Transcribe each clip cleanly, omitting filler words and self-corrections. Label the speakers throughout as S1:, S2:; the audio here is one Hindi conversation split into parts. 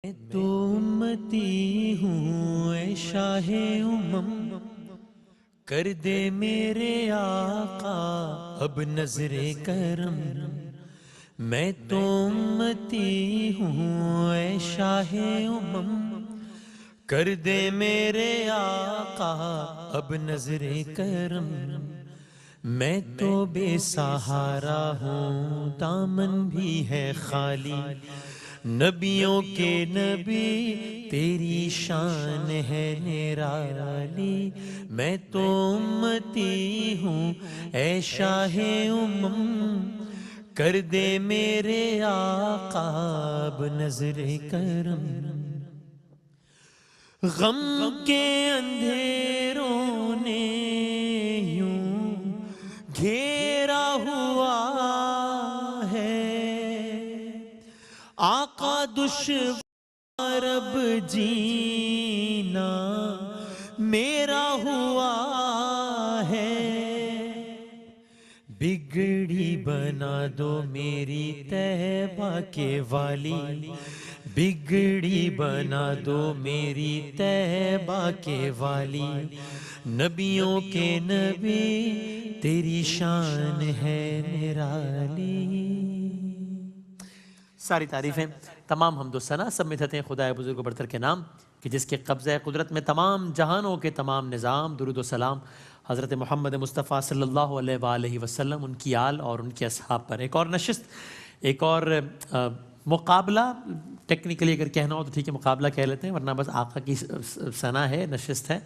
S1: मैं तो उम्मती हूँ ए शाहे उमम, कर दे मेरे आका अब नजरे करम। मैं तो उम्मती हूँ ए शाहे उमम, कर दे मेरे आका अब नजरे करम। मैं तो बेसहारा हूँ दामन भी है खाली, नबियों के नबी तेरी शान है निराली। मैं तो उम्मती हूँ ऐ शाहे उमम, कर दे मेरे आका अब नजरे करम। गम के अंधेरों ने यूं घेरा हुआ है, आका दुश्वार अब जीना मेरा हुआ है। बिगड़ी बना दो मेरी तैबा के वाली, बिगड़ी बना दो मेरी तैबा के वाली। नबियों के नबी तेरी शान है निराली। सारी तारीफ़ें, तमाम हम्दो सना सब मिथते हैं खुदा बुज़ुर्ग बरतर के नाम कि जिसके कब्ज़े कुदरत में तमाम जहानों के तमाम निज़ाम। दुरूद व सलाम हज़रत मोहम्मद मुस्तफ़ा सल्लल्लाहु अलैहि वसल्लम, उनकी आल और उनके असहाब पर। एक और नशिस्त, एक और मुकाबला, टेक्निकली अगर कहना हो तो ठीक है मुकाबला कह लेते हैं, वरना बस आका की सना है, नशिस्त है।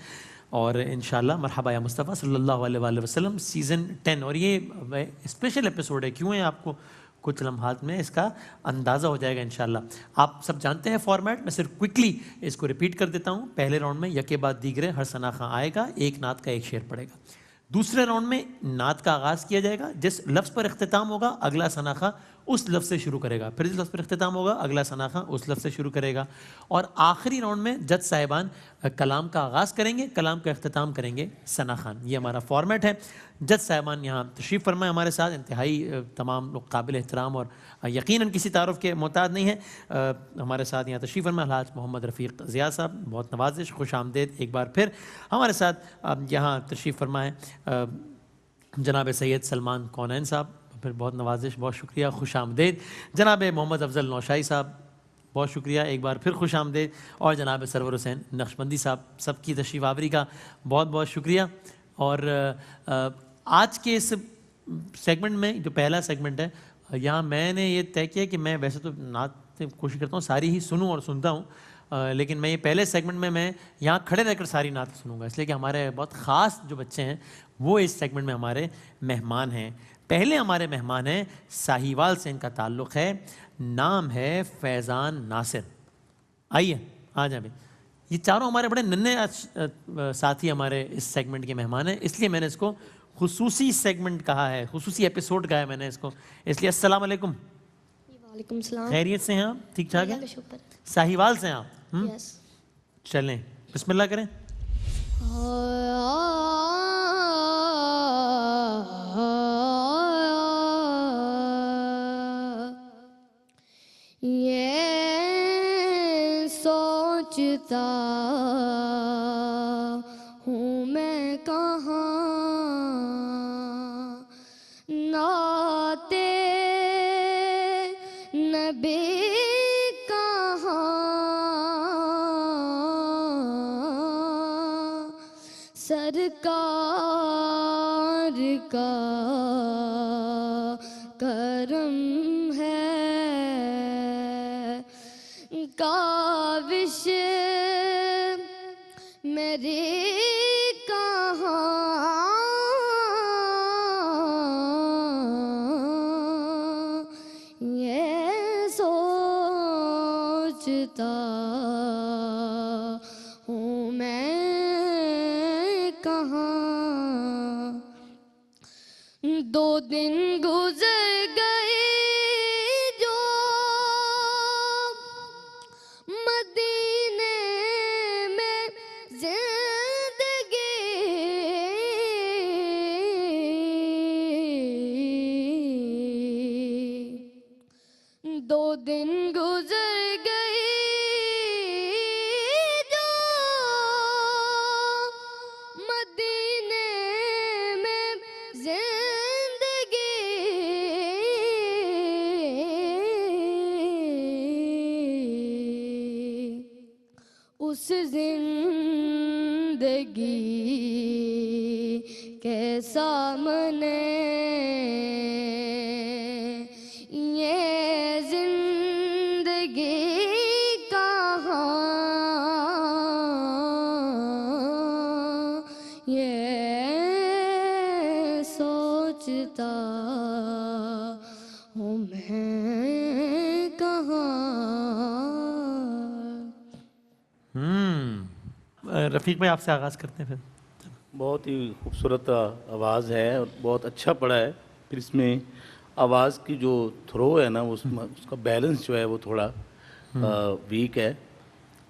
S1: और इंशाल्लाह मरहबा या मुस्तफ़ा सल्लल्लाहु अलैहि वसल्लम सीज़न 10। और ये स्पेशल एपिसोड है, क्यों है आपको कुछ लम्हात में इसका अंदाज़ा हो जाएगा इंशाल्लाह। आप सब जानते हैं फॉर्मेट, मैं सिर्फ क्विकली इसको रिपीट कर देता हूँ। पहले राउंड में यके बाद दीगरे हर सना खां आएगा, एक नात का एक शेर पड़ेगा। दूसरे राउंड में नात का आगाज़ किया जाएगा, जिस लफ्ज़ पर इख्तिताम होगा अगला सना खां उस लफ्ज़ से शुरू करेगा, फिर जिस लफ्ज़ पर इख्तिताम होगा अगला सना खां उस लफ्ज़ से शुरू करेगा। और आखिरी राउंड में जज साहिबान कलाम का आगाज़ करेंगे, कलाम का इख्तिताम करेंगे सना खान। ये हमारा फॉर्मेट है। जज साहिबान यहाँ तशरीफ़ फरमाए हमारे साथ, इंतहाई तमाम लोग काबिल एहतराम और यकीनन किसी तारुफ़ के मोहताज नहीं है। हमारे साथ यहाँ तशरीफ़ फरमाए हाज मोहम्मद रफ़ीक ज़िया साहब, बहुत नवाजिश, खुश आमदेद एक बार फिर हमारे साथ यहाँ तशरीफ़ फरमाए जनाब सैयद सलमान कौनैन साहब, फिर बहुत नवाजिश, बहुत शुक्रिया, खुश आमदेद। जनाब मोहम्मद अफजल नौशाई साहब, बहुत शुक्रिया, एक बार फिर खुश आमदेद। और जनाब सरवर हुसैन नक्शबंदी साहब, सबकी तशरीफ़ आवरी का बहुत बहुत शुक्रिया। और आज के इस सेगमेंट में, जो पहला सेगमेंट है, यहाँ मैंने ये तय किया कि मैं वैसे तो नात कोशिश करता हूँ सारी ही सुनूँ और सुनता हूँ, लेकिन मैं ये पहले सेगमेंट में मैं यहाँ खड़े रहकर सारी नात सुनूंगा, इसलिए कि हमारे बहुत ख़ास जो बच्चे हैं वो इस सेगमेंट में हमारे मेहमान हैं। पहले हमारे मेहमान हैं, साहिवाल से इनका ताल्लुक़ है, नाम है फैज़ान नासिर। आइए आ जाए भाई। ये चारों हमारे बड़े नन्हे साथी हमारे इस सेगमेंट के मेहमान हैं, इसलिए मैंने इसको खुसूसी सेगमेंट कहा है, खुसूसी एपिसोड कहा है मैंने इसको, इसलिए अस्सलाम वालेकुम।
S2: वालेकुम सलाम।
S1: खैरियत से हैं आप? ठीक ठाक
S2: अल्लाह
S1: हैं?
S2: का शुक्र।
S1: साहिवाल से हैं आप?
S2: यस।
S1: चलें, बिस्मिल्लाह करें।
S2: ये सोचता हूँ मैं कहाँ नाते नबी सरकार का करम है, काविश मेरी कहाँ ये सोचता हूँ मैं कहाँ। 2 दिन गुजर गए जो मदीने में जिंदगी, 2 दिन गुजर गए उस जिंदगी के सामने ये जिंदगी कहाँ, ये सोचता हूँ मैं कहाँ।
S1: रफ़ीक भाई आपसे आगाज़ करते हैं फिर।
S3: बहुत ही खूबसूरत आवाज़ है और बहुत अच्छा पड़ा है। फिर इसमें आवाज़ की जो थ्रो है ना उसका बैलेंस जो है वो थोड़ा वीक है।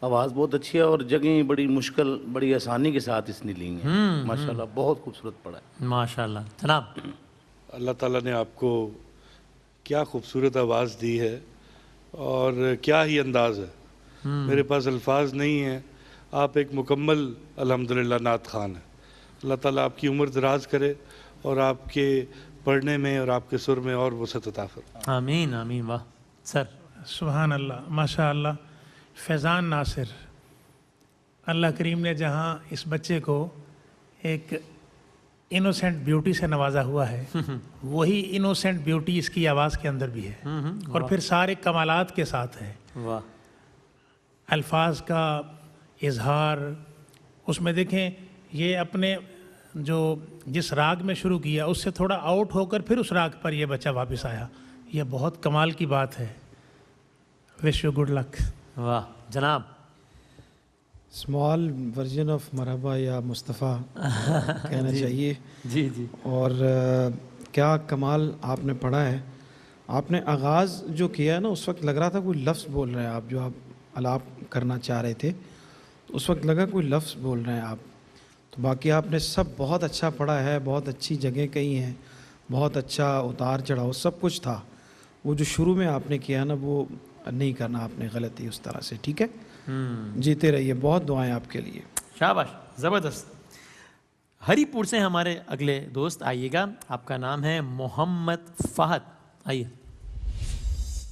S3: आवाज़ बहुत अच्छी है और जगह बड़ी मुश्किल बड़ी आसानी के साथ इसने ली हैं। माशाल्लाह बहुत खूबसूरत पड़ा है।
S1: माशाल्लाह जनाब।
S4: अल्लाह ताला ने आपको क्या खूबसूरत आवाज़ दी है और क्या ही अंदाज़ है। मेरे पास अल्फाज नहीं हैं। आप एक मुकम्मल अल्हम्दुलिल्लाह नात खान हैं। अल्लाह ताला आपकी उम्र दराज करे और आपके पढ़ने में और आपके सुर में और वसअत अता फरमाए।
S1: आमीन आमीन। वाह सर।
S5: सुभान अल्लाह, माशा अल्लाह। फैज़ान नासिर, अल्लाह करीम ने जहाँ इस बच्चे को एक इनोसेंट ब्यूटी से नवाजा हुआ है वही इनोसेंट ब्यूटी इसकी आवाज़ के अंदर भी है और फिर सारे कमालात के साथ है।
S1: वाह।
S5: अल्फाज का इजहार, उसमें देखें ये अपने जो जिस राग में शुरू किया उससे थोड़ा आउट होकर फिर उस राग पर ये बच्चा वापस आया। ये बहुत कमाल की बात है। Wish you good luck.
S1: वाह जनाब।
S6: स्मॉल वर्जन ऑफ मरहबा या मुस्तफ़ा कहना चाहिए।
S1: जी जी।
S6: और क्या कमाल आपने पढ़ा है। आपने आगाज़ जो किया है ना उस वक्त लग रहा था कोई लफ्ज़ बोल रहे हैं आप, जो आप अलाप करना चाह रहे थे उस वक्त लगा कोई लफ्ज़ बोल रहे हैं आप। तो बाकी आपने सब बहुत अच्छा पढ़ा है, बहुत अच्छी जगह कही हैं, बहुत अच्छा उतार चढ़ाव सब कुछ था। वो जो शुरू में आपने किया ना वो नहीं करना आपने, गलती उस तरह से। ठीक है, जीते रहिए, बहुत दुआएं आपके लिए।
S1: शाबाश, ज़बरदस्त। हरीपुर से हमारे अगले दोस्त आइएगा। आपका नाम है मोहम्मद फ़हद। आइए।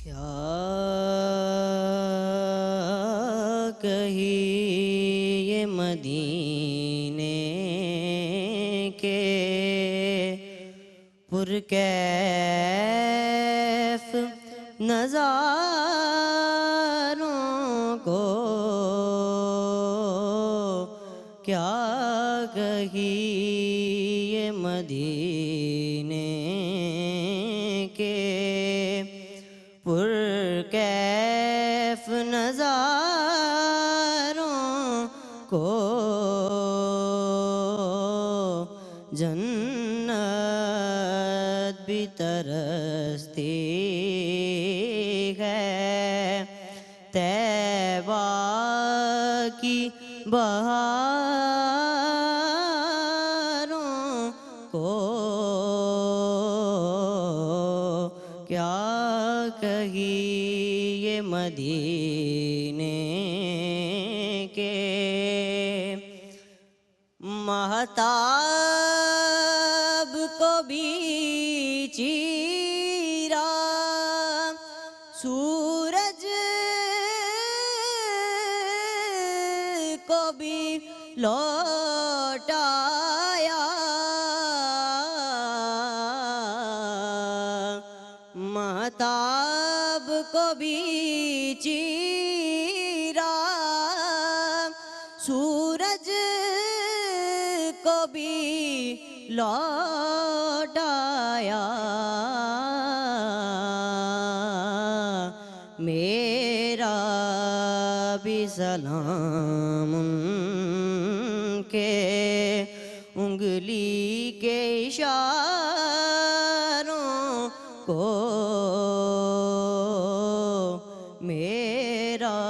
S7: क्या कही ये मदीने के पुरकैफ नज़ारों को, क्या कही ये मदीने के पुरकैफ नज़ारों को, जन्नत भी तरसती है, तैबा की बहारों को, क्या कही ये मदीने के महताब को भी चीरा, सूरज को भी लौटाया, महताब को भी चीरा, सूरज को भी लौटाया, मेरा भी सलाम उनके उंगली के इशारों को, मेरा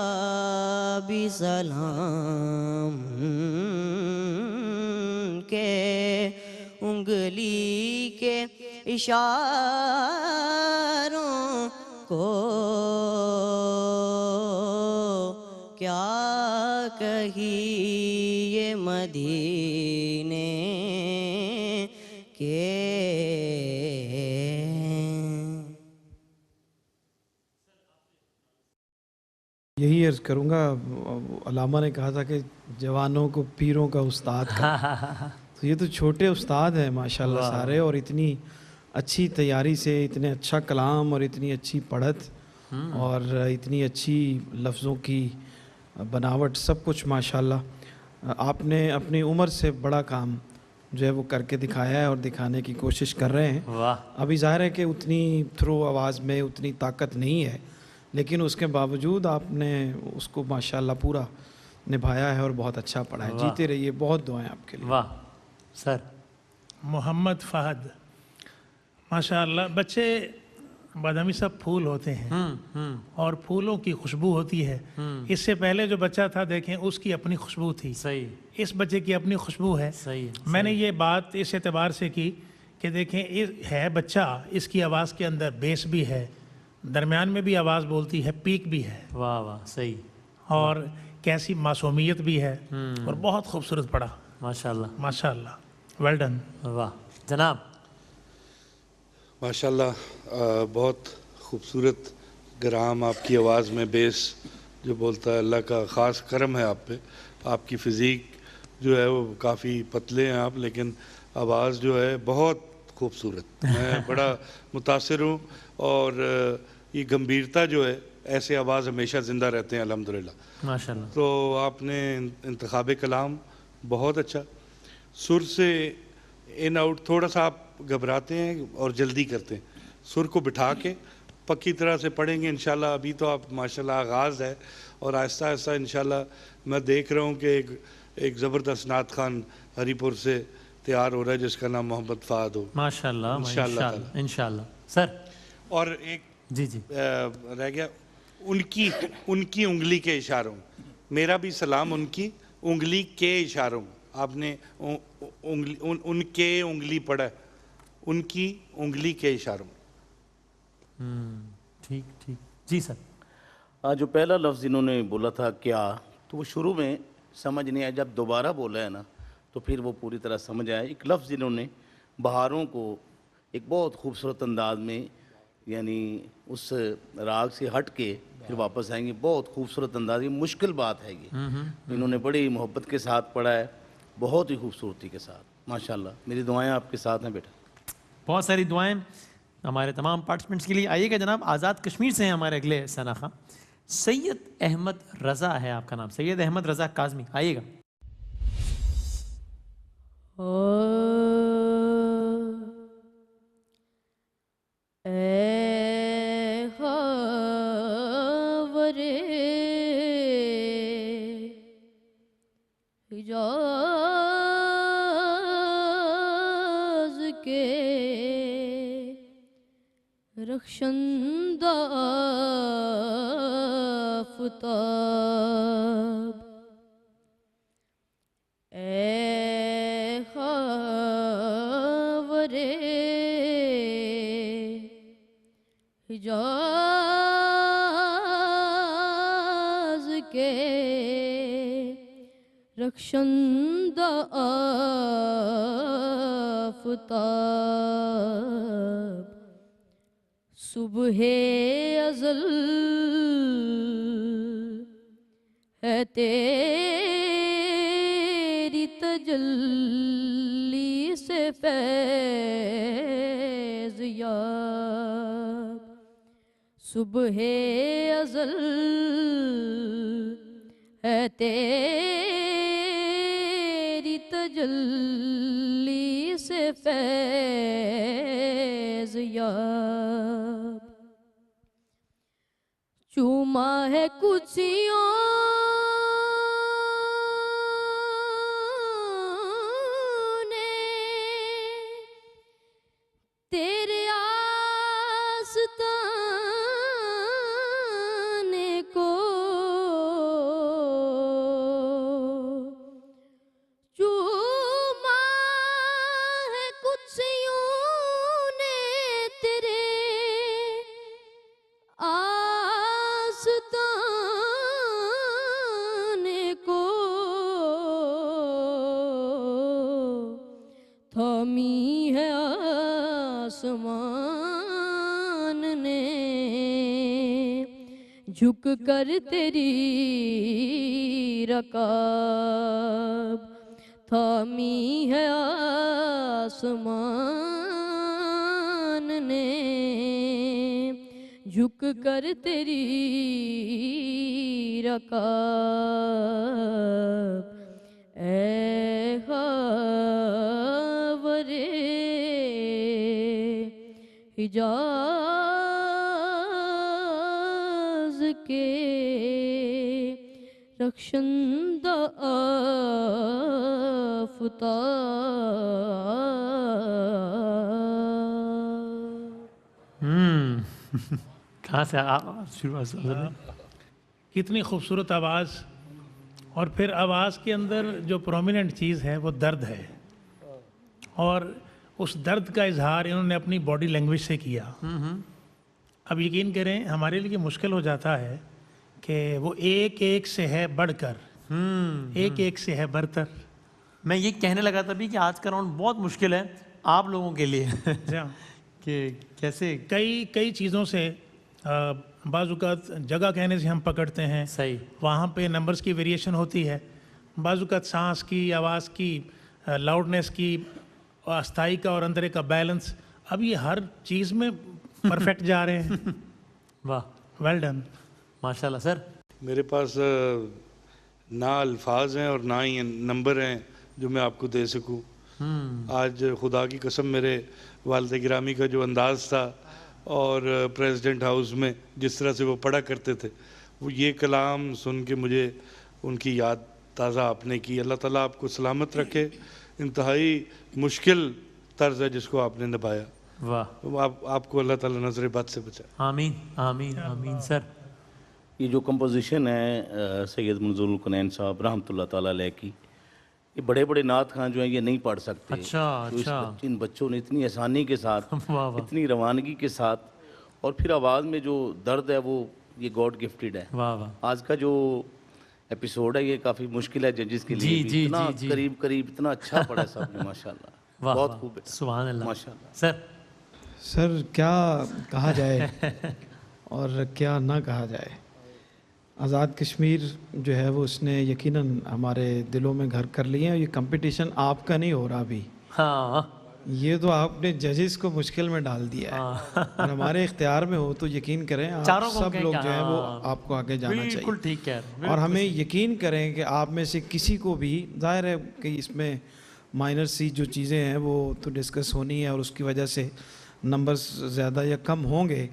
S7: भी सलाम उनके उंगली के इशारों को, क्या कही ये मदीने के।
S6: यही यही अर्ज़ करूँगा, अलामा ने कहा था कि जवानों को पीरों का उस्ताद का, तो ये तो छोटे उस्ताद हैं माशाल्लाह सारे, और इतनी अच्छी तैयारी से, इतने अच्छा कलाम और इतनी अच्छी पढ़त और इतनी अच्छी लफ्ज़ों की बनावट, सब कुछ माशाल्लाह। आपने अपनी उम्र से बड़ा काम जो है वो करके दिखाया है और दिखाने की कोशिश कर रहे हैं।
S1: वाह।
S6: अभी ज़ाहिर है कि उतनी थ्रो आवाज़ में उतनी ताकत नहीं है, लेकिन उसके बावजूद आपने उसको माशाल्लाह पूरा निभाया है और बहुत अच्छा पढ़ा है। जीते रहिए, बहुत दुआएं आपके लिए।
S1: वाह सर।
S5: मोहम्मद फ़हद, माशाअल्लाह। बच्चे बादामी सब फूल होते हैं और फूलों की खुशबू होती है। इससे पहले जो बच्चा था देखें, उसकी अपनी खुशबू थी।
S1: सही।
S5: इस बच्चे की अपनी खुशबू है।
S1: सही है,
S5: मैंने ये बात इस एतबार से की कि देखें, है बच्चा, इसकी आवाज़ के अंदर बेस भी है, दरमियान में भी आवाज़ बोलती है, पीक भी है,
S1: वाह वाह सही,
S5: और कैसी मासूमियत भी है, और बहुत खूबसूरत पढ़ा
S1: माशाल्लाह
S5: माशाअल्लाह। Well done.
S1: वाह जनाब।
S4: माशाल्लाह, बहुत खूबसूरत ग्राम आपकी आवाज़ में बेस जो बोलता है, अल्लाह का ख़ास करम है आप पे। आपकी फ़िज़ीक जो है वो काफ़ी पतले हैं आप, लेकिन आवाज़ जो है बहुत खूबसूरत। मैं बड़ा मुतासिर हूँ, और ये गंभीरता जो है, ऐसे आवाज़ हमेशा ज़िंदा रहते हैं अल्हम्दुलिल्लाह।
S1: माशाल्लाह।
S4: तो आपने इंतखाब कलाम बहुत अच्छा, सुर से इन आउट थोड़ा सा आप घबराते हैं और जल्दी करते हैं। सुर को बिठा के पक्की तरह से पढ़ेंगे इंशाल्लाह। अभी तो आप माशाल्लाह आगाज़ है, और आहिस्ता आहिस्ता इंशाल्लाह मैं देख रहा हूँ कि एक ज़बरदस्त नात खान हरीपुर से तैयार हो रहा है, जिसका नाम मोहम्मद फ़हद हो
S1: माशाल्लाह
S4: इंशाल्लाह।
S1: इंशाल्लाह सर।
S4: और एक
S1: जी जी
S4: रह गया, उनकी उंगली के इशारों, मेरा भी सलाम उनकी उंगली के इशारों। आपने उंगली उनके उंगली पढ़ा है, उनकी उंगली के इशारों।
S1: ठीक ठीक जी सर।
S3: जो पहला लफ्ज़ इन्होंने बोला था क्या, तो वो शुरू में समझ नहीं आया, जब दोबारा बोला है ना तो फिर वो पूरी तरह समझ आया। एक लफ्ज़ इन्होंने बहारों को एक बहुत खूबसूरत अंदाज में, यानी उस राग से हट के फिर वापस आएंगे, बहुत खूबसूरत अंदाज। ये मुश्किल बात है, ये इन्होंने बड़ी मोहब्बत के साथ पढ़ा है, बहुत ही खूबसूरती के साथ माशाल्लाह। मेरी दुआएं आपके साथ हैं बेटा।
S1: बहुत सारी दुआएं हमारे तमाम पार्टिसिपेंट्स के लिए। आइएगा जनाब, आज़ाद कश्मीर से हैं हमारे अगले सनाखा, सैयद अहमद रज़ा है आपका नाम, सैयद अहमद रज़ा काज़मी। आइएगा।
S2: हिजाज के रखशंदा आफ़ताब, ए ख़ावरे हिजाज के रखशंदा आफ़ताब, सुबह अज़ल है तेरी तजल्ली से फैज़ याब, सुबह अज़ल है तेरी तजल्ली से फैज़ याब, चूमा है कुर्सियों ने तेरे आस्ताने को, चूमा है कुर्सियों ने तेरे आस्ताने को, थमी है आसमान ने झुक कर तेरी रकाब थामी है आसमान ने, झुक कर तेरी रकाब ऐ खावरे हिजाज के रक्षंदा आफताब।
S1: कहाँ से शुरुआत से हज़रत ने?
S5: कितनी खूबसूरत आवाज़, और फिर आवाज़ के अंदर जो प्रोमिनेंट चीज़ है वो दर्द है, और उस दर्द का इजहार इन्होंने अपनी बॉडी लैंग्वेज से किया। अब यकीन करें हमारे लिए मुश्किल हो जाता है कि वो एक एक से है बढ़कर, एक एक से है बरतर।
S1: मैं ये कहने लगा था भी कि आज का राउंड बहुत मुश्किल है आप लोगों के लिए कि कैसे
S5: कई चीज़ों से बाज़ुकात जगह कहने से हम पकड़ते हैं,
S1: सही,
S5: वहाँ पे नंबर्स की वेरिएशन होती है, बाज़ुकात सांस की, आवाज़ की, लाउडनेस की, अस्थाई का और अंदर का बैलेंस। अब ये हर चीज़ में परफेक्ट जा रहे हैं।
S1: वाह,
S5: वेल डन।
S1: माशाल्लाह सर।
S4: मेरे पास ना अल्फाज हैं और ना ही नंबर हैं जो मैं आपको दे सकूं। आज खुदा की कसम मेरे वालिद गिरामी का जो अंदाज़ था और प्रेसिडेंट हाउस में जिस तरह से वो पढ़ा करते थे, वो ये कलाम सुन के मुझे उनकी याद ताज़ा आपने की। अल्लाह ताला आपको सलामत रखे। इंतहाई मुश्किल तर्ज है जिसको आपने निभाया।
S1: वाह,
S4: तो आपको अल्लाह ताला नजर बद से बचाए।
S1: आमीन आमीन आमीन। सर
S3: ये जो कंपोजिशन है सैयद मंजूरुल कुनैन साहब रहमतुल्लाह ताला अलैह की, ये बड़े बड़े नात खां जो हैं ये नहीं पढ़ सकते।
S1: अच्छा
S3: तो
S1: अच्छा,
S3: इन बच्चों ने इतनी आसानी के साथ,
S1: वाह वाह
S3: इतनी रवानगी के साथ, और फिर आवाज़ में जो दर्द है वो ये गॉड गिफ्टेड है।
S1: वाह वाह।
S3: आज का जो एपिसोड है ये काफ़ी मुश्किल है जजेस के लिए
S1: जी,
S3: भी।
S1: जी,
S3: इतना
S1: जी, जी।
S3: करीब करीब इतना अच्छा पढ़ा सबने माशाल्लाह,
S1: वाह
S3: बहुत
S1: वाह,
S3: खूब है
S1: सुभान अल्लाह।
S3: माशाल्लाह।
S1: सर
S6: सर क्या कहा जाए और क्या ना कहा जाए। आज़ाद कश्मीर जो है वो उसने यकीनन हमारे दिलों में घर कर लिए हैं। ये कंपटीशन आपका नहीं हो रहा अभी,
S1: हाँ
S6: ये तो आपने जजेस को मुश्किल में डाल दिया है। और हमारे इख्तियार में हो तो यकीन करें आप
S1: चारों को
S6: सब
S1: कहें
S6: लोग
S1: कि
S6: जो हैं वो
S1: हाँ,
S6: आपको आगे जाना
S1: बिल्कुल
S6: चाहिए।
S1: ठीक है।
S6: और हमें यकीन करें कि आप में से किसी को भी, जाहिर है कि इसमें माइनर सी जो चीज़ें हैं वो तो डिस्कस होनी है और उसकी वजह से नंबर्स ज़्यादा या कम होंगे,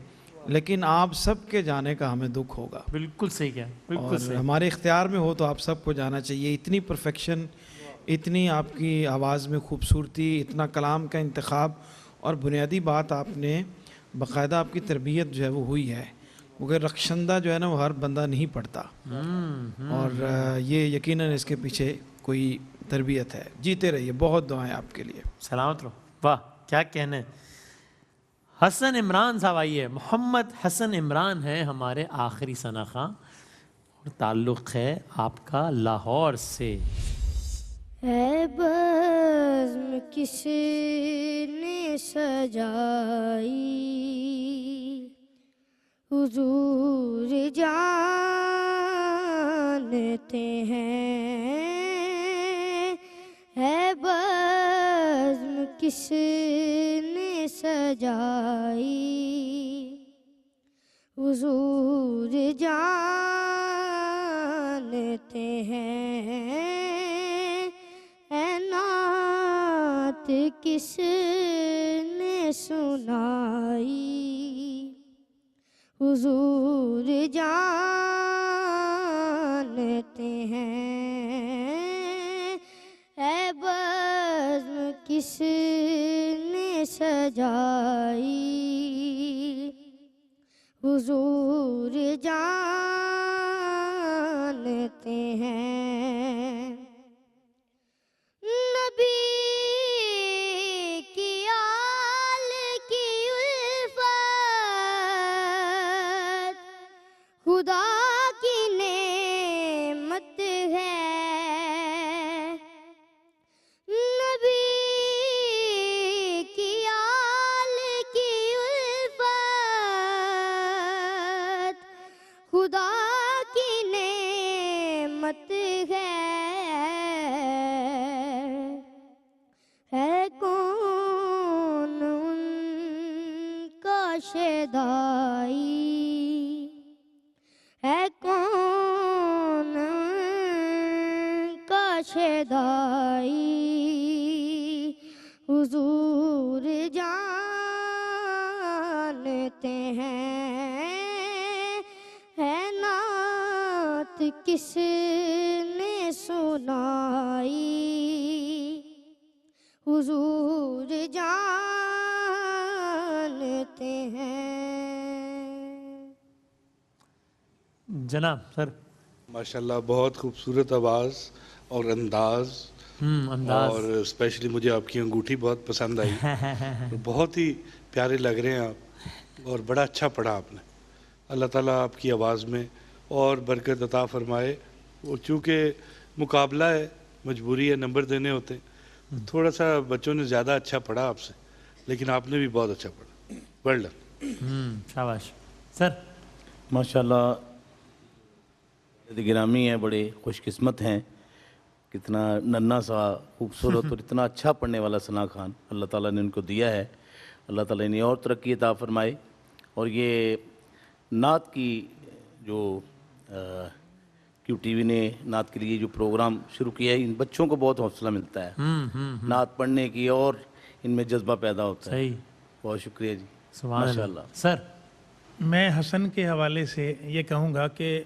S6: लेकिन आप सब के जाने का हमें दुख होगा।
S1: बिल्कुल सही है, बिल्कुल
S6: और
S1: सही।
S6: हमारे इख्तियार में हो तो आप सबको जाना चाहिए। इतनी परफेक्शन, इतनी आपकी आवाज़ में खूबसूरती, इतना कलाम का इंतखाब, और बुनियादी बात आपने बाकायदा आपकी तरबियत जो है वो हुई है, क्योंकि रक्षंदा जो है ना वो हर बंदा नहीं पढ़ता। और ये यकीनन इसके पीछे कोई तरबियत है। जीते रहिए, बहुत दुआएं आपके लिए।
S1: सलामत रहो। वाह क्या कहने। हसन इमरान साहब आइए। मोहम्मद हसन इमरान है हमारे आखिरी सना खां, और ताल्लुक़ है आपका लाहौर से।
S2: है बज़्म किसने सजाई, हुजूर जानते हैं। है बज़्म किसने सजाई, हुजूर जानते हैं। नात किसने सुनाई, हुजूर जानते हैं। है बज़्म किसने सजाई, हुजूर जानते हैं। नबी की आल की उल्फत खुदा की नेमत है। नबी की आल की नेमत है कौन उनका शेदाई, है कौन उनका शेदाई, हुजूर जानते हैं, है नात किसने सुनाई, हुजूर जानते हैं।
S1: जनाब सर।
S4: माशाल्लाह बहुत खूबसूरत आवाज़ और अंदाज़,
S1: अंदाज।
S4: और स्पेशली मुझे आपकी अंगूठी बहुत पसंद आई। तो बहुत ही प्यारे लग रहे हैं आप, और बड़ा अच्छा पढ़ा आपने। अल्लाह ताला आपकी आवाज़ में और बरकत अता फरमाए। वो चूँकि मुकाबला है, मजबूरी है, नंबर देने होते हैं, थोड़ा सा बच्चों ने ज़्यादा अच्छा पढ़ा आपसे, लेकिन आपने भी बहुत अच्छा पढ़ा। Well done.
S1: शाबाश सर।
S3: माशाल्लाह गिरामी है, बड़े खुशकिस्मत हैं, कितना नन्ना सा खूबसूरत और इतना अच्छा पढ़ने वाला सना खान अल्लाह ताला ने उनको दिया है। अल्लाह ताला इन्हें और तरक्की अता फरमाए। और ये नात की जो QTV ने नात के लिए जो प्रोग्राम शुरू किया है, इन बच्चों को बहुत हौसला मिलता है नात पढ़ने की, और इनमें जज्बा पैदा होता है।
S1: सही।
S3: बहुत शुक्रिया जी,
S1: सुभान अल्लाह।
S3: माशाल्लाह।
S1: सर।
S5: मैं हसन के हवाले से ये कहूँगा कि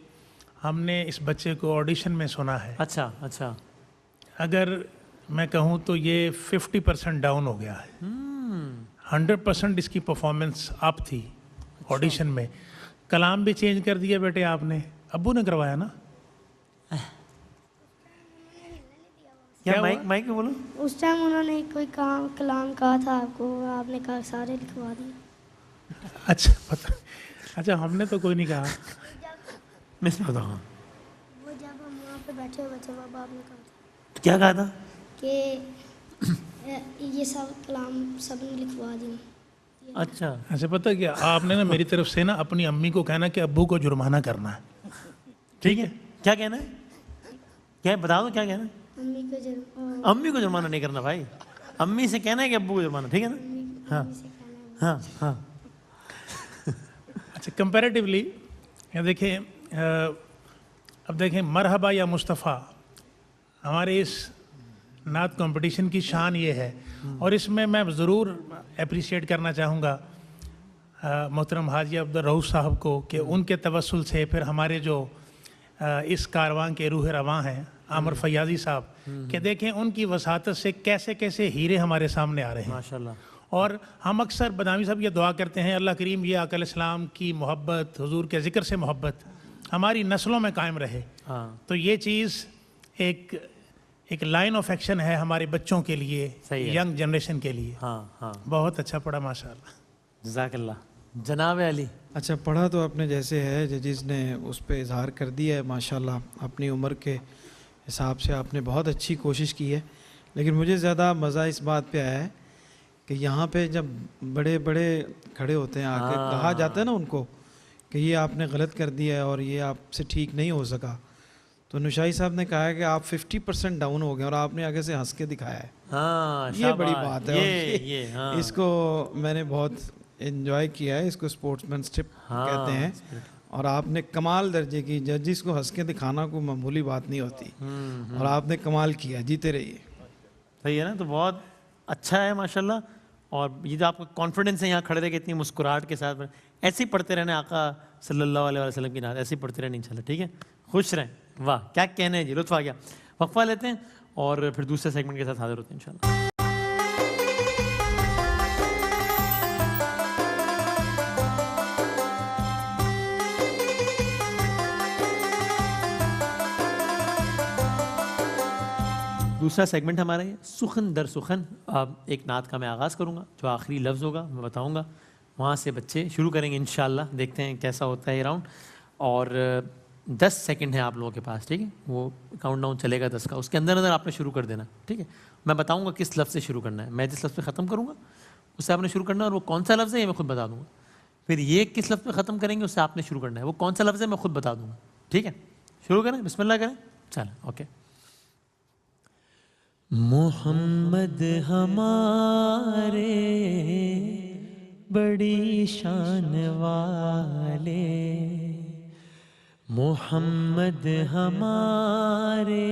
S5: हमने इस बच्चे को ऑडिशन में सुना है।
S1: अच्छा अच्छा।
S5: अगर मैं कहूँ तो ये 50% डाउन हो गया है। 100% इसकी परफॉर्मेंस अप थी ऑडिशन में। कलाम भी चेंज कर दिया बेटे आपने, अब्बू ने करवाया ना?
S1: क्या
S5: क्या
S1: माइक
S5: हुआ?
S1: माइक में बोलो।
S2: उस टाइम उन्होंने कोई काम कलाम कहा था आपको, आपने कहा सारे लिखवा दिए।
S5: अच्छा पता। अच्छा हमने तो कोई नहीं कहा।
S1: मैं इसमें बताऊँ
S2: वो जब हम वहाँ पे बैठे हुए थे, बाबा आपने कहा था
S1: क्या कहा था
S2: कि ये सब कलाम सबने लिखवा दिए।
S1: अच्छा
S5: अच्छा पता क्या, आपने ना मेरी तरफ से ना अपनी अम्मी को कहना कि अब्बू को जुर्माना करना है।
S1: ठीक है। क्या कहना है, क्या है? बता दो क्या कहना है।
S2: अम्मी को जरूर,
S1: अम्मी को जुर्माना नहीं करना भाई, अम्मी से कहना है कि अब्बू को जुर्माना। ठीक है ना? हाँ हाँ हाँ।
S5: अच्छा कंपैरेटिवली देखिए, अब देखें मरहबा या मुस्तफ़ा, हमारे इस नात कंपटीशन की शान ये है। और इसमें मैं ज़रूर अप्रिशिएट करना चाहूँगा मोहतरम हाजी अब्दुल रऊफ़ साहब को कि उनके तवस्सुल से फिर हमारे जो इस कारवां के रूह रवां हैं आमर फयाजी साहब, कि देखें उनकी वसातत से कैसे कैसे हीरे हमारे सामने आ रहे हैं
S1: माशाल्लाह।
S5: और हम अक्सर बदामी साहब ये दुआ करते हैं, अल्लाह करीम ये आका अलैहिस्सलाम की मोहब्बत, हुजूर के ज़िक्र से मोहब्बत हमारी नस्लों में कायम रहे।
S1: हाँ
S5: तो ये चीज़ एक लाइन ऑफ एक्शन है हमारे बच्चों के लिए,
S1: सही है।
S5: यंग जनरेशन के लिए।
S1: हाँ हाँ।
S5: बहुत अच्छा पढ़ा माशाल्लाह।
S1: जज़ाकल्लाह। जनाब अली।
S6: अच्छा पढ़ा तो आपने जैसे है, जजिस ने उस पर इजहार कर दिया है माशाल्लाह, अपनी उम्र के हिसाब से आपने बहुत अच्छी कोशिश की है। लेकिन मुझे ज़्यादा मज़ा इस बात पे आया है कि यहाँ पे जब बड़े बड़े खड़े होते हैं आके, कहा जाता है ना उनको कि ये आपने गलत कर दिया है और ये आपसे ठीक नहीं हो सका, तो नुशाई साहब ने कहा है कि आप 50% डाउन हो गए और आपने आगे से हंस के दिखाया है।
S1: हाँ
S6: ये बड़ी
S1: शाबाश।
S6: बात है।
S1: ये हाँ।
S6: इसको मैंने बहुत एंजॉय किया है, इसको स्पोर्ट्समैनशिप
S1: हाँ,
S6: कहते हैं। और आपने कमाल दर्जे की, जजिस को हंस के दिखाना कोई मामूली बात नहीं होती, और आपने कमाल किया। जीते रहिए।
S1: सही है ना? तो बहुत अच्छा है माशाल्लाह। और ये जो आपका कॉन्फिडेंस है यहाँ खड़े रह के इतनी मुस्कुराहट के साथ, ऐसे ही पढ़ते रहने आका सल्लल्लाहु अलैहि वसल्लम की नात, ऐसे ही पढ़ते रहने इंशाल्लाह। ठीक है, खुश रहें। वाह क्या कहने हैं जी, लुत्फ़ आ गया। वक्फा लेते हैं और फिर दूसरे सेगमेंट के साथ हाजिर होते हैं इंशाल्लाह। दूसरा सेगमेंट हमारा ये सुखन दर सुखन। अब एक नात का मैं आगाज़ करूँगा, जो आखिरी लफ्ज़ होगा मैं बताऊँगा, वहाँ से बच्चे शुरू करेंगे इंशाल्लाह। देखते हैं कैसा होता है ये राउंड। और 10 सेकंड है आप लोगों के पास, ठीक है? वो काउंटडाउन चलेगा 10 का, उसके अंदर अंदर आपने शुरू कर देना, ठीक है? मैं बताऊँगा किस लफ्ज़ से शुरू करना है। मैं जिस लफ्ज़ पे ख़त्म करूँगा उससे आपने शुरू करना है, और वो कौन सा लफ्ज़ है ये मैं खुद बता दूँगा। फिर ये किस लफ्ज़ पे ख़त्म करेंगे उससे आपने शुरू करना है, वो कौन सा लफ्ज़ है मैं खुद बता दूँगा, ठीक है? शुरू करें, बिस्मिल्लाह करें। चलो ओके। मोहम्मद हमारे बड़ी शान वाले, मोहम्मद हमारे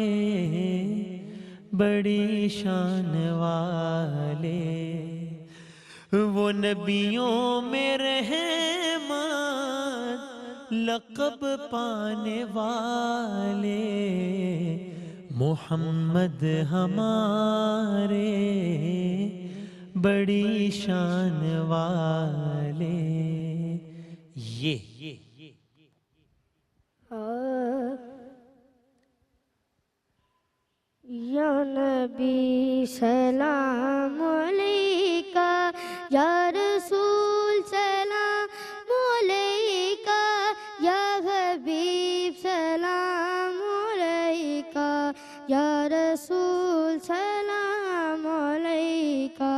S1: बड़ी शान वाले, वो नबियों में रहमत लक़ब पाने वाले, मोहम्मद हमारे बड़ी शान वाले। ये
S2: या नबी सलाम अलैका, या रसूल सलाम अलैका, या हबीब सलाम अलैका, या रसूल सलाम अलैका,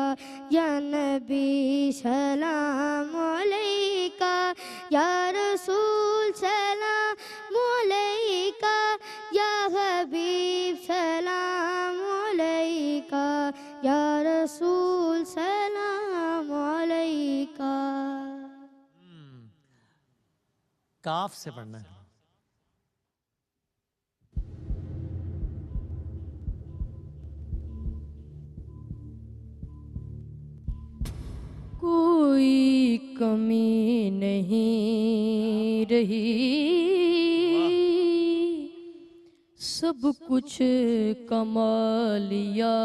S2: या नबी सलाम अलैका, या रसूल सलाम अलैका, या हबीब सलाम अलैका, या रसूल सलाम अलैका।
S1: काफ से पढ़ना है।
S8: कोई कमी नहीं रही, सब कुछ कमालिया,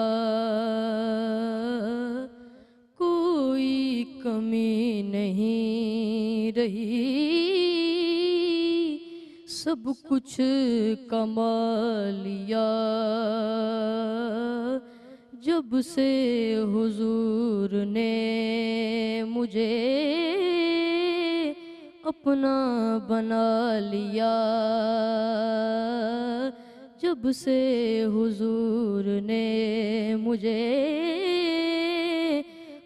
S8: कोई कमी नहीं रही, सब कुछ कमालिया, जब से हुजूर ने मुझे अपना बना लिया, जब से हुजूर ने मुझे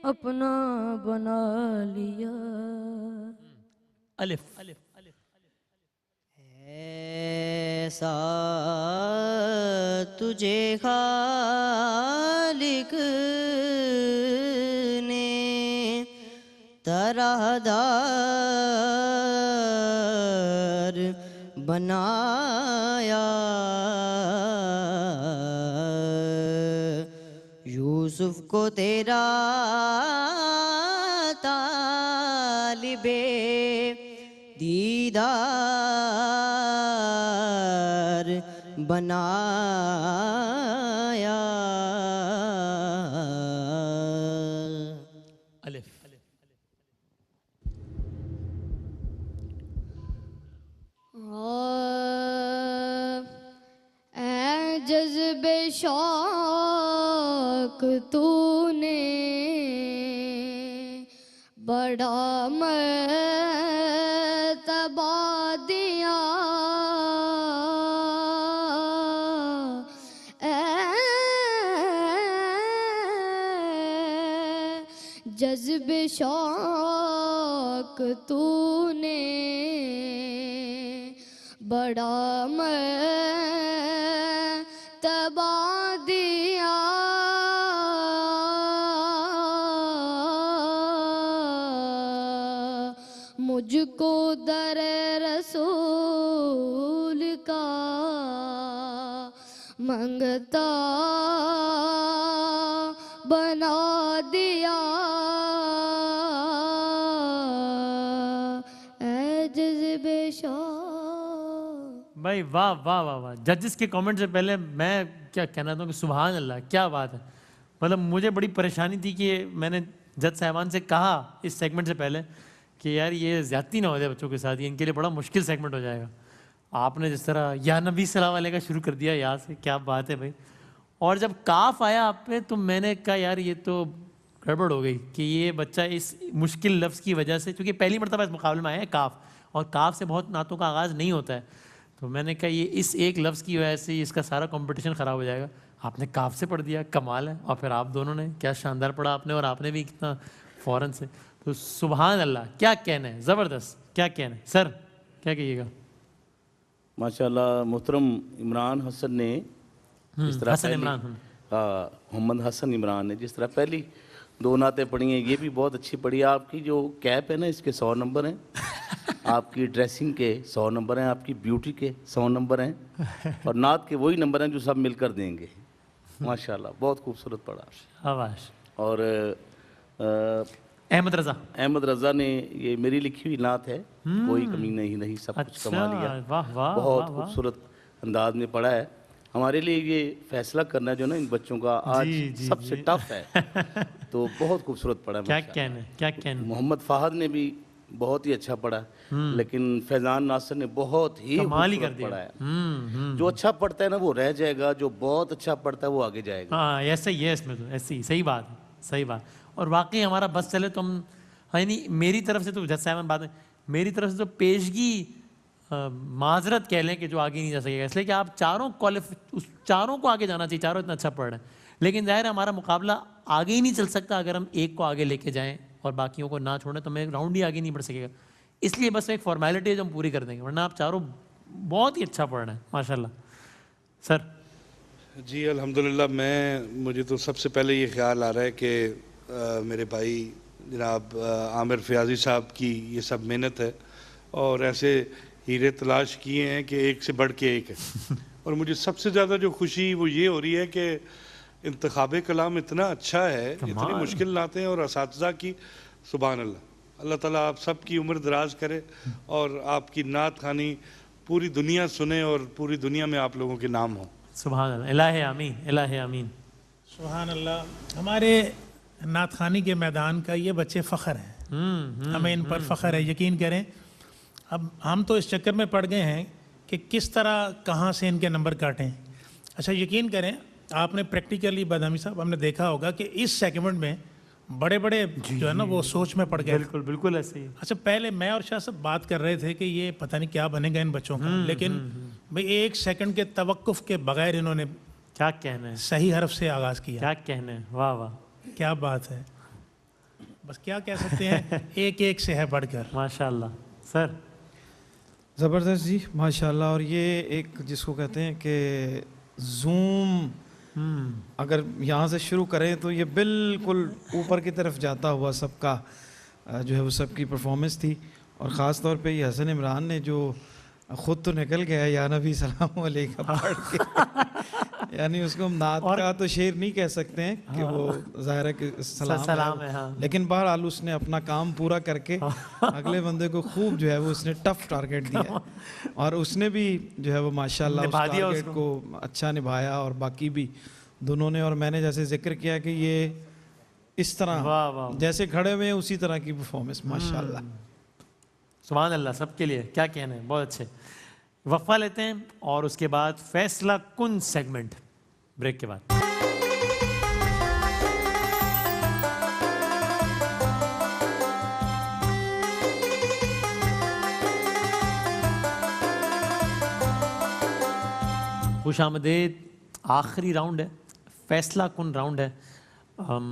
S8: अपना बना लिया।
S1: अलिफ अलिफ
S7: ऐसा तुझे खालिक ने तराहदार बनाया, यूसुफ को तेरा तालिबे दीदार बनाया।
S1: अलिफ
S2: ऐ जज्बे शौक तूने बड़ा मर्तबा दिया, जज्बे शौक तूने बड़ा मर्तबा दिया, मुझको दर रसूल का मंगता बना दिया, ऐ जज़्बे शौक़।
S1: भाई वाह वाह वाह वाह। जजेस के कमेंट से पहले मैं क्या कहना था कि सुभान अल्लाह, क्या बात है। मतलब मुझे बड़ी परेशानी थी कि मैंने जज साहबान से कहा इस सेगमेंट से पहले कि यार ये ज़्यादती ना हो जाए बच्चों के साथ, ये इनके लिए बड़ा मुश्किल सेगमेंट हो जाएगा। आपने जिस तरह या नबी सलाम वाले का शुरू कर दिया यहाँ से, क्या बात है भाई। और जब काफ आया आप पे तो मैंने कहा यार ये तो गड़बड़ हो गई कि ये बच्चा इस मुश्किल लफ्ज़ की वजह से, क्योंकि पहली मरतबा इस मुकाबले में आया है काफ, और काफ से बहुत नातों का आगाज़ नहीं होता है, तो मैंने कहा ये इस एक लफ्ज़ की वजह से इसका सारा कंपटीशन ख़राब हो जाएगा। आपने काफ से पढ़ दिया, कमाल है। और फिर आप दोनों ने क्या शानदार पढ़ा आपने, और आपने भी कितना फ़ौरन से, तो सुभान अल्लाह। क्या कहना है, ज़बरदस्त, क्या कहना है सर, क्या कहिएगा।
S3: माशाल्लाह मोहतरम इमरान हसन ने जिस तरह
S1: हसन
S3: पहली-
S1: इमरान
S3: मोहम्मद हसन इमरान ने जिस तरह पहली दो नातें पढ़ी हैं, ये भी बहुत अच्छी पढ़ी है। आपकी जो कैप है ना, इसके 100 नंबर हैं। आपकी ड्रेसिंग के 100 नंबर हैं, आपकी ब्यूटी के 100 नंबर हैं, और नात के वही नंबर हैं जो सब मिलकर देंगे। माशाल्लाह बहुत खूबसूरत पढ़ा।
S1: आवाश
S3: और
S1: अहमद रजा।
S3: अहमद रजा ने, ये मेरी लिखी हुई नात है, कोई कमी नहीं, सब कुछ कमा लिया।
S1: वाह वाह
S3: बहुत
S1: वाह, वाह।
S3: खूबसूरत अंदाज में पढ़ा है। हमारे लिए ये फैसला करना जो ना इन बच्चों का आज
S1: जी,
S3: सबसे
S1: जी।
S3: टफ है। तो बहुत खूबसूरत पढ़ा है
S1: क्या
S3: माशाल्लाह।
S1: कहने, क्या कहने।
S3: मोहम्मद फाहद ने भी बहुत ही अच्छा पढ़ा, लेकिन फैजान नासिर ने बहुत ही
S1: कमाल ही कर
S3: खूबसूरत
S1: दिया।
S3: पढ़ा है। जो अच्छा पढ़ता है ना वो रह जाएगा, जो बहुत अच्छा पढ़ता है वो आगे जाएगा।
S1: हाँ ऐसा ही है इसमें, तो ऐसी ही सही बात है, सही बात। और वाकई हमारा बस चले तो हम, है नहीं, मेरी तरफ से तो जज साहब बात है, मेरी तरफ से तो पेशगी माजरत कह लें कि जो आगे नहीं जा सकेगा, इसलिए कि आप उस चारों को आगे जाना चाहिए, चारों इतना अच्छा पढ़ रहे हैं। लेकिन जाहिर है हमारा मुकाबला आगे ही नहीं चल सकता अगर हम एक को आगे लेके जाएं और बाकियों को ना छोड़ें, तो हमें राउंड ही आगे नहीं बढ़ सकेगा। इसलिए बस एक फॉर्मेलिटी है जो हम पूरी कर देंगे, वरना आप चारों बहुत ही अच्छा पढ़ रहे हैं माशाल्लाह। सर
S4: जी अल्हम्दुलिल्लाह। मुझे तो सबसे पहले ये ख्याल आ रहा है कि मेरे भाई जनाब आमिर फयाजी साहब की ये सब मेहनत है, और ऐसे हीरे तलाश किए हैं कि एक से बढ़ के एक है। और मुझे सबसे ज़्यादा जो खुशी वो ये हो रही है कि इंतखाब कलाम इतना अच्छा है, इतनी मुश्किल नातें और असातिज़ा की, सुभान अल्लाह। अल्लाह ताला आप सब की उम्र दराज करे और आपकी नात खानी पूरी दुनिया सुने और पूरी दुनिया में आप लोगों के नाम हो।
S1: सुभान अल्लाह, इलाहे आमीन, इलाहे आमीन।
S5: सुभान अल्लाह। हमारे नात खानी के मैदान का ये बच्चे फ़ख्र हैं, हमें इन पर फ़ख्र है, यकीन करें। अब हम तो इस चक्कर में पड़ गए हैं कि किस तरह कहाँ से इनके नंबर काटें। अच्छा यकीन करें, आपने प्रैक्टिकली बदामी साहब हमने देखा होगा कि इस सेगमेंट में बड़े बड़े जो है ना वो सोच में पड़ गए।
S1: बिल्कुल बिल्कुल ऐसे ही।
S5: अच्छा पहले मैं और शाह साहब बात कर रहे थे कि ये पता नहीं क्या बनेगा इन बच्चों का, लेकिन भाई 1 सेकंड के तवक्कुफ के बगैर इन्होंने
S1: क्या कहना है,
S5: सही हरफ से आगाज़ किया।
S1: क्या कहना है, वाह वाह,
S5: क्या बात है। बस क्या कह सकते हैं, एक एक से है बढ़कर।
S1: माशाल्लाह। सर
S6: ज़बरदस्त जी माशाल्लाह। और ये एक जिसको कहते हैं कि जूम, अगर यहाँ से शुरू करें तो ये बिल्कुल ऊपर की तरफ जाता हुआ सबका जो है वो सबकी परफॉर्मेंस थी। और ख़ास तौर पे ये हसन इमरान ने जो ख़ुद तो निकल गया या नबी सलाम अलैका पढ़ के, यानी उसको हम नात का तो शेर नहीं कह सकते हैं कि वो ज़ाहिर है कि सलाम
S1: है, हाँ।
S6: लेकिन बहरहाल उसने अपना काम पूरा करके अगले बंदे को खूब जो है वो उसने टफ टारगेट दिया, और उसने भी जो है वो माशाल्लाह उस टारगेट को अच्छा निभाया, और बाकी भी दोनों ने। और मैंने जैसे जिक्र किया कि ये इस तरह जैसे खड़े हुए उसी तरह की परफॉर्मेंस माशाल्लाह।
S1: सुभान अल्लाह, सबके लिए क्या कहना है, बहुत अच्छे। वफ़ा लेते हैं और उसके बाद फैसला कुन सेगमेंट, ब्रेक के बाद। खुश आमदेद। आखिरी राउंड है, फैसला कुन राउंड है। हम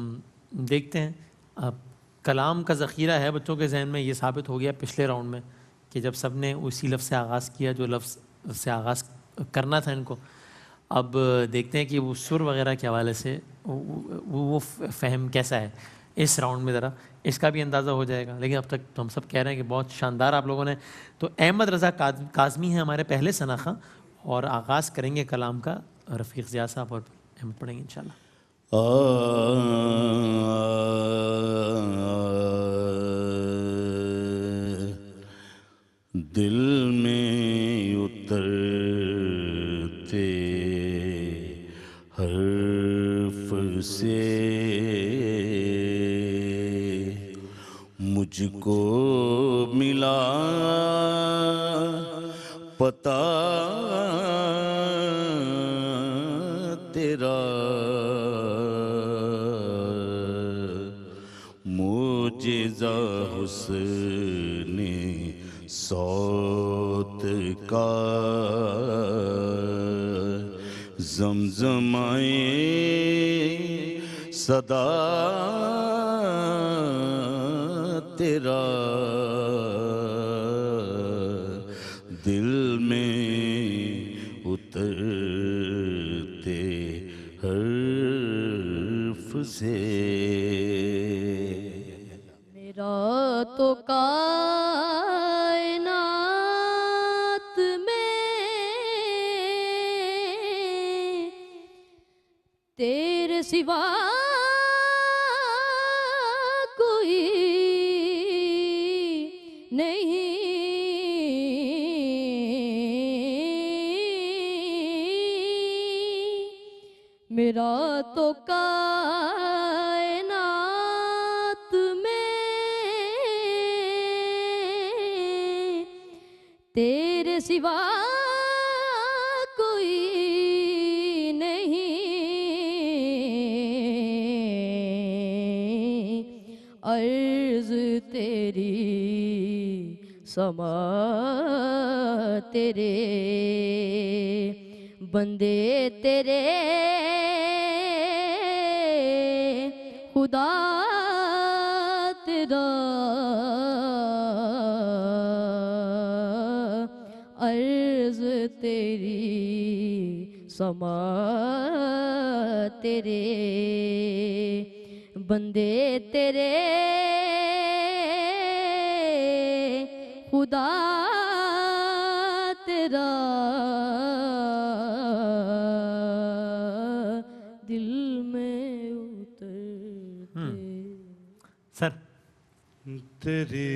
S1: देखते हैं, अब कलाम का ज़ख़ीरा है बच्चों के जहन में। ये साबित हो गया पिछले राउंड में कि जब सब ने उसी लफ्ज़ से आगाज़ किया जो लफ्ज़ से आगाज़ करना था इनको। अब देखते हैं कि वो सुर वगैरह के हवाले से वो फ़हम कैसा है इस राउंड में, ज़रा इसका भी अंदाज़ा हो जाएगा। लेकिन अब तक तो हम सब कह रहे हैं कि बहुत शानदार आप लोगों ने। तो अहमद रज़ा काज़मी हैं हमारे पहले सनाखा, और आगाज़ करेंगे कलाम का रफ़ीक़ ज़िया साहब, और अहमद पढ़ेंगे इंशाल्लाह।
S3: दिल में उतरते हर्फ से मुझको मिला पता तेरा, मुझे हुस्ने सौत का ज़मज़माए सदा तेरा, दिल में डरते हर्फ से।
S8: मेरा तो कायनात में तेरे सिवा कोई नहीं। मेरा तो कायनात में तेरे सिवा कोई नहीं। अर्ज तेरी समा तेरे बंदे तेरे खुदा तेरा अर्ज तेरी समा तेरे बंदे तेरे खुदा तेरा दिल में उतरते।
S1: सर
S4: तेरी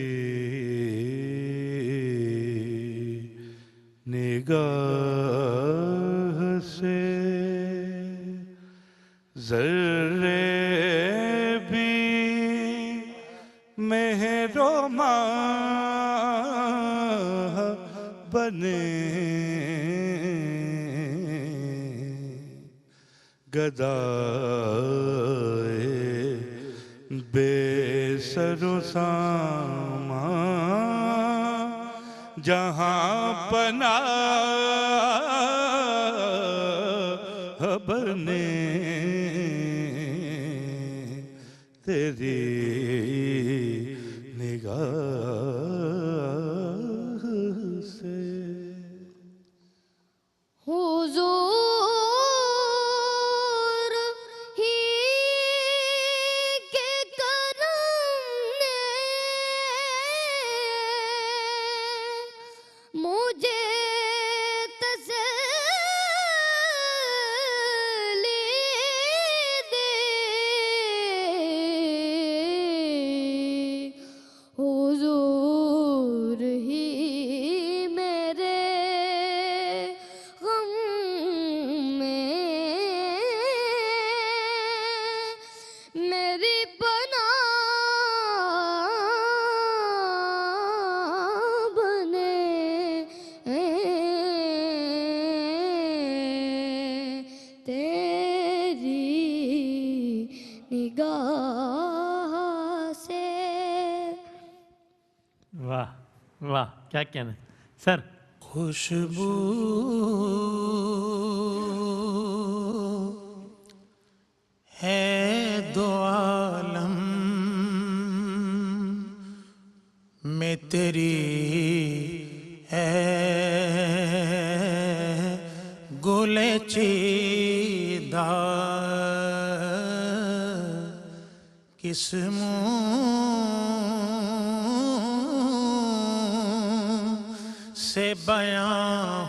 S4: निगाह से ज़र्रे भी मेहरमा बने, गदाए बेसरो सामा जहाँ पनाह बने। तेरी निगाह से
S8: हुजूर ही के करम ने मुझे तसल्ली दी। हुजूर ही मेरे गम में मेरी पनाह बने। तेरी निगाह से।
S1: वाह वाह, क्या कहना सर।
S5: खुशबू है दो आलम में तेरी है गुले चीदा किस मुँह से बयां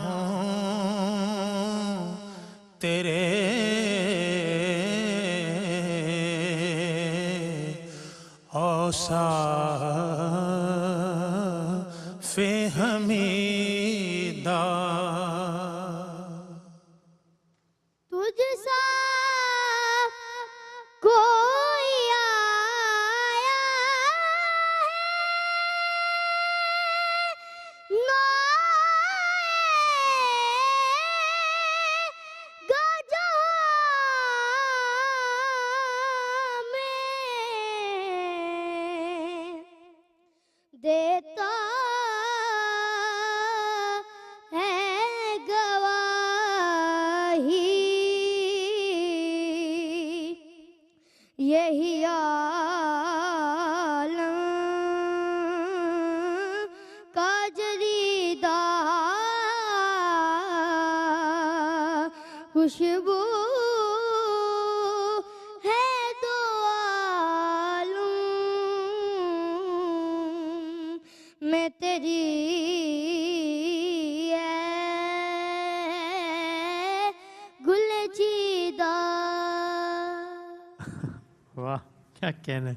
S5: हूँ तेरे औसाफ़े हमीदा।
S2: तुझसा कोई आया है गजा में देता है गवाही यही आलम का जरीदा
S8: खुशबू है दो आलम मैं तेरी गुलचीदा।
S1: वाह क्या कहना है।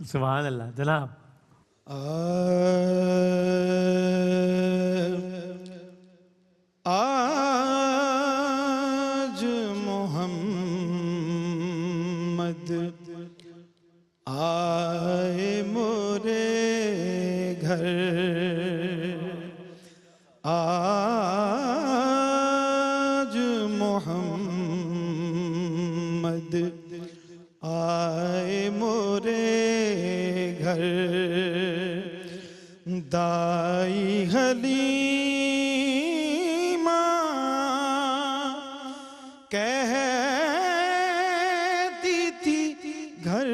S1: सुभान अल्लाह जनाब।
S6: आज मोहम्मद आए मोरे घर, आज मोहम्मद आए मोरे घर, दाई हलीमा कहती थी घर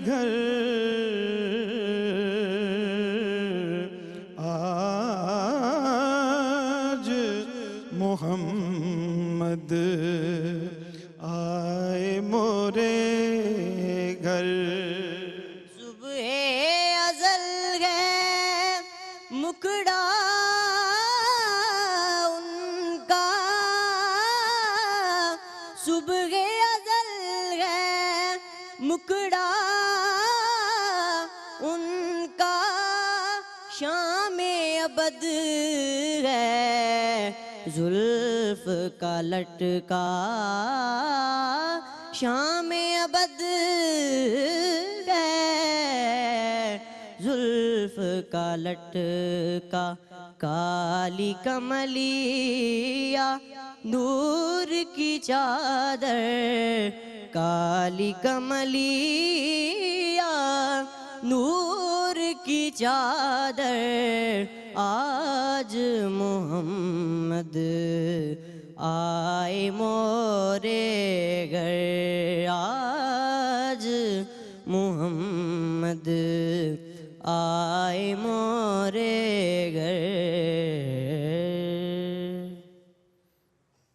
S6: घर, आज मोहम्मद आए मोरे घर।
S7: सुबह अज़ल है मुकड़ा उनका, सुबह अज़ल है मुकड़ा उनका, शाम अबद है जुल्फ का लटका, शाम अबद है जुल्फ का लटका, काली कमलिया नूर की चादर, काली कमलिया नूर की चादर, आज मोहम्मद आए मोरे घर, आज मोहम्मद आए मोरे घर।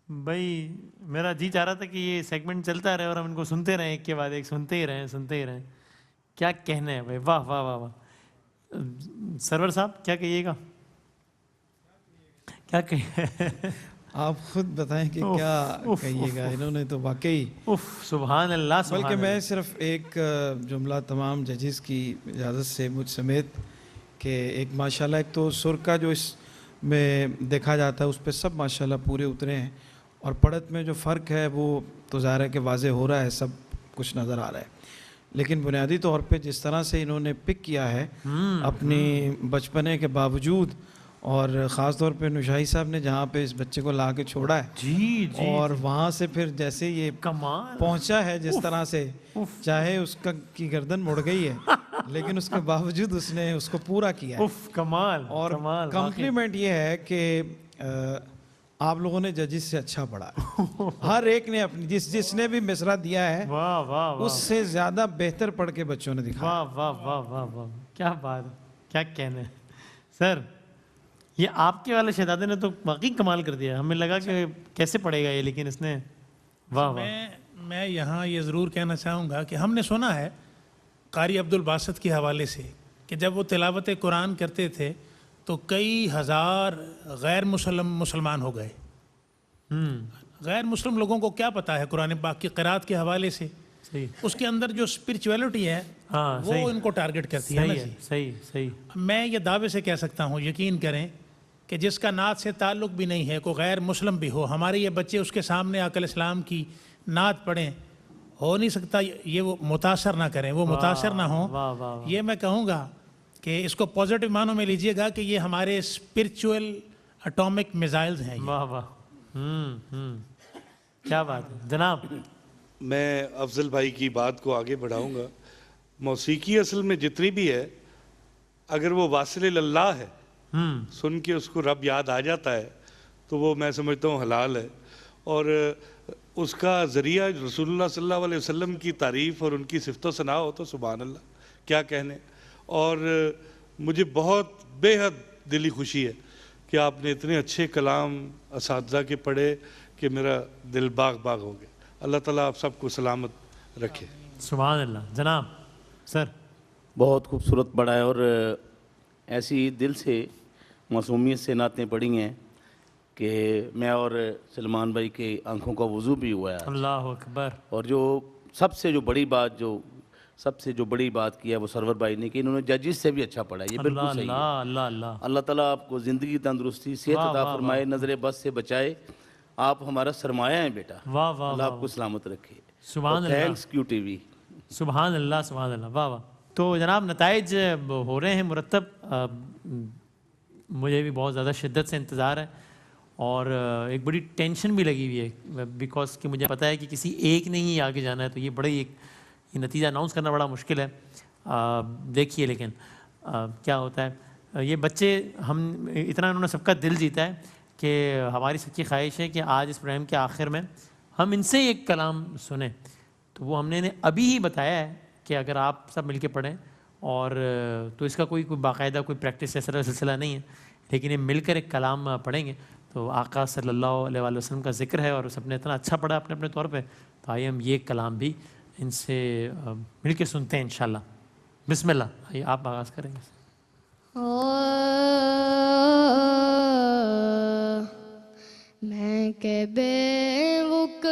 S1: भाई मेरा जी चाह रहा था कि ये सेगमेंट चलता रहे और हम इनको सुनते रहें, एक के बाद एक सुनते ही रहें सुनते ही रहें। क्या कहने हैं भाई, वाह वाह वाह वाह। सरवर साहब क्या कहिएगा, क्या कहिए।
S6: आप खुद बताएं कि क्या कहिएगा। इन्होंने तो वाकई
S1: उफ सुभान अल्लाह।
S6: बल्कि मैं सिर्फ एक जुमला तमाम जजेस की इजाज़त से मुझ समेत कि एक माशाल्लाह, एक तो सुर का जो इसमें देखा जाता है उस पर सब माशाल्लाह पूरे उतरे हैं, और पढ़त में जो फ़र्क है वो तो ज़ाहिर है कि वाज़े हो रहा है, सब कुछ नज़र आ रहा है। लेकिन बुनियादी तौर पे जिस तरह से इन्होंने पिक किया है अपनी बचपने के बावजूद, और ख़ास तौर पे नुशाही साहब ने जहाँ पे इस बच्चे को ला के छोड़ा है
S1: जी जी,
S6: और वहाँ से फिर जैसे ये
S1: कमाल
S6: पहुँचा है जिस तरह से, चाहे उसका की गर्दन मुड़ गई है लेकिन उसके बावजूद उसने उसको पूरा किया है।
S1: उफ कमाल।
S6: और
S1: कमाल
S6: कम्प्लीमेंट ये है कि आप लोगों ने जजिस से अच्छा पढ़ा। हर एक ने अपनी जिसने भी मिसरा दिया है
S1: वाह वाह वाह,
S6: उससे ज्यादा बेहतर पढ़ के बच्चों ने दिखाया।
S1: वाह वाह वाह वाह वाह, क्या बात है, क्या कहने हैं। सर ये आपके वाले शहजादे ने तो वाकई कमाल कर दिया, हमें लगा कि कैसे पढ़ेगा ये, लेकिन इसने वाह वाह।
S5: मैं यहाँ ये ज़रूर कहना चाहूँगा कि हमने सुना है कारी अब्दुल बासित के हवाले से कि जब वो तिलावत कुरान करते थे तो कई हज़ार गैर मुसलमान हो गए। गैर मुस्लिम लोगों को क्या पता है कुरान पाक की क़िरात के हवाले से,
S1: सही,
S5: उसके अंदर जो स्पिरिचुअलिटी है
S1: हाँ,
S5: वो
S1: सही,
S5: इनको टारगेट करती है ना
S1: सही
S5: जी।
S1: है, सही सही।
S5: मैं ये दावे से कह सकता हूँ, यकीन करें कि जिसका नात से ताल्लुक़ भी नहीं है, कोई गैर मुस्लिम भी हो, हमारे ये बच्चे उसके सामने आकल इस्लाम की नात पढ़ें, हो नहीं सकता ये वो मुतासर ना करें, वो मुतासर ना हो।
S1: वाह वाह वाह।
S5: ये मैं कहूँगा कि इसको पॉजिटिव मानों में लीजिएगा कि ये हमारे स्पिरिचुअल एटॉमिक मिसाइल्स हैं।
S1: वाह वाह, क्या बात है जनाब।
S4: मैं अफजल भाई की बात को आगे बढ़ाऊंगा। मौसीकी असल में जितनी भी है, अगर वो वासिल अल्लाह है, सुन के उसको रब याद आ जाता है, तो वो मैं समझता हूँ हलाल है। और उसका ज़रिया रसूलुल्लाह सल्लल्लाहु अलैहि वसल्लम की तारीफ़ और उनकी सिफ़त सना हो तो सुभान अल्लाह, क्या कहने। और मुझे बहुत बेहद दिली खुशी है कि आपने इतने अच्छे कलाम असातिज़ा के पढ़े कि मेरा दिल बाग बाग हो गया। अल्लाह ताला आप सबको सलामत रखे।
S1: सुभान अल्लाह। जनाब सर।
S3: बहुत खूबसूरत पढ़ा है और ऐसी दिल से मासूमियत से नातें पढ़ी हैं कि मैं और सलमान भाई के आंखों का वज़ू भी हुआ है।
S1: अल्लाह अकबर।
S3: और जो सबसे बड़ी बात की है वो सरवर भाई ने कि इन्होंने जजिस से भी अच्छा पढ़ा है। ये बिल्कुल
S1: अल्लाह
S3: सही है।
S1: अल्लाह अल्लाह अल्लाह।
S3: अल्लाह ताला आपको ज़िंदगी, तंदुरुस्ती, सेहत
S1: वाह,
S3: अता
S1: वाह,
S3: फरमाए, नज़र बस से बचाए। आप हमारा सरमाया हैं बेटा।
S1: वाह वाह
S3: अल्लाह
S1: वाह
S3: आपको सलामत रखे।
S1: सुभान अल्लाह।
S3: Thanks Q TV.
S1: सुभान अल्लाह सुभान अल्लाह। वाह वाह। तो जनाब नताइज हो रहे हैं मुरतब। मुझे भी बहुत ज़्यादा शिद्दत से इंतज़ार है और एक बड़ी टेंशन भी लगी हुई है बिकॉज कि मुझे पता है कि किसी एक ने ही आगे जाना है, तो ये बड़ी ये नतीजा अनाउंस करना बड़ा मुश्किल है। देखिए लेकिन क्या होता है। ये बच्चे हम इतना इन्होंने सबका दिल जीता है कि हमारी सच्ची ख्वाहिश है कि आज इस प्रोग्राम के आखिर में हम इनसे एक कलाम सुने। तो वो हमने इन्हें अभी ही बताया है कि अगर आप सब मिलके पढ़ें और तो इसका कोई बाकायदा कोई प्रैक्टिस ऐसा सिलसिला नहीं है, लेकिन ये मिलकर एक कलाम पढ़ेंगे। तो आका सल्लल्लाहु अलैहि वसल्लम का जिक्र है और सबने इतना अच्छा पढ़ा अपने अपने तौर पे, तो आइए हम ये कलाम भी इनसे मिलके सुनते हैं इंशाल्लाह। बिस्मिल्लाह। आइए आप आगाज़ करेंगे।
S8: मैं के बेवुक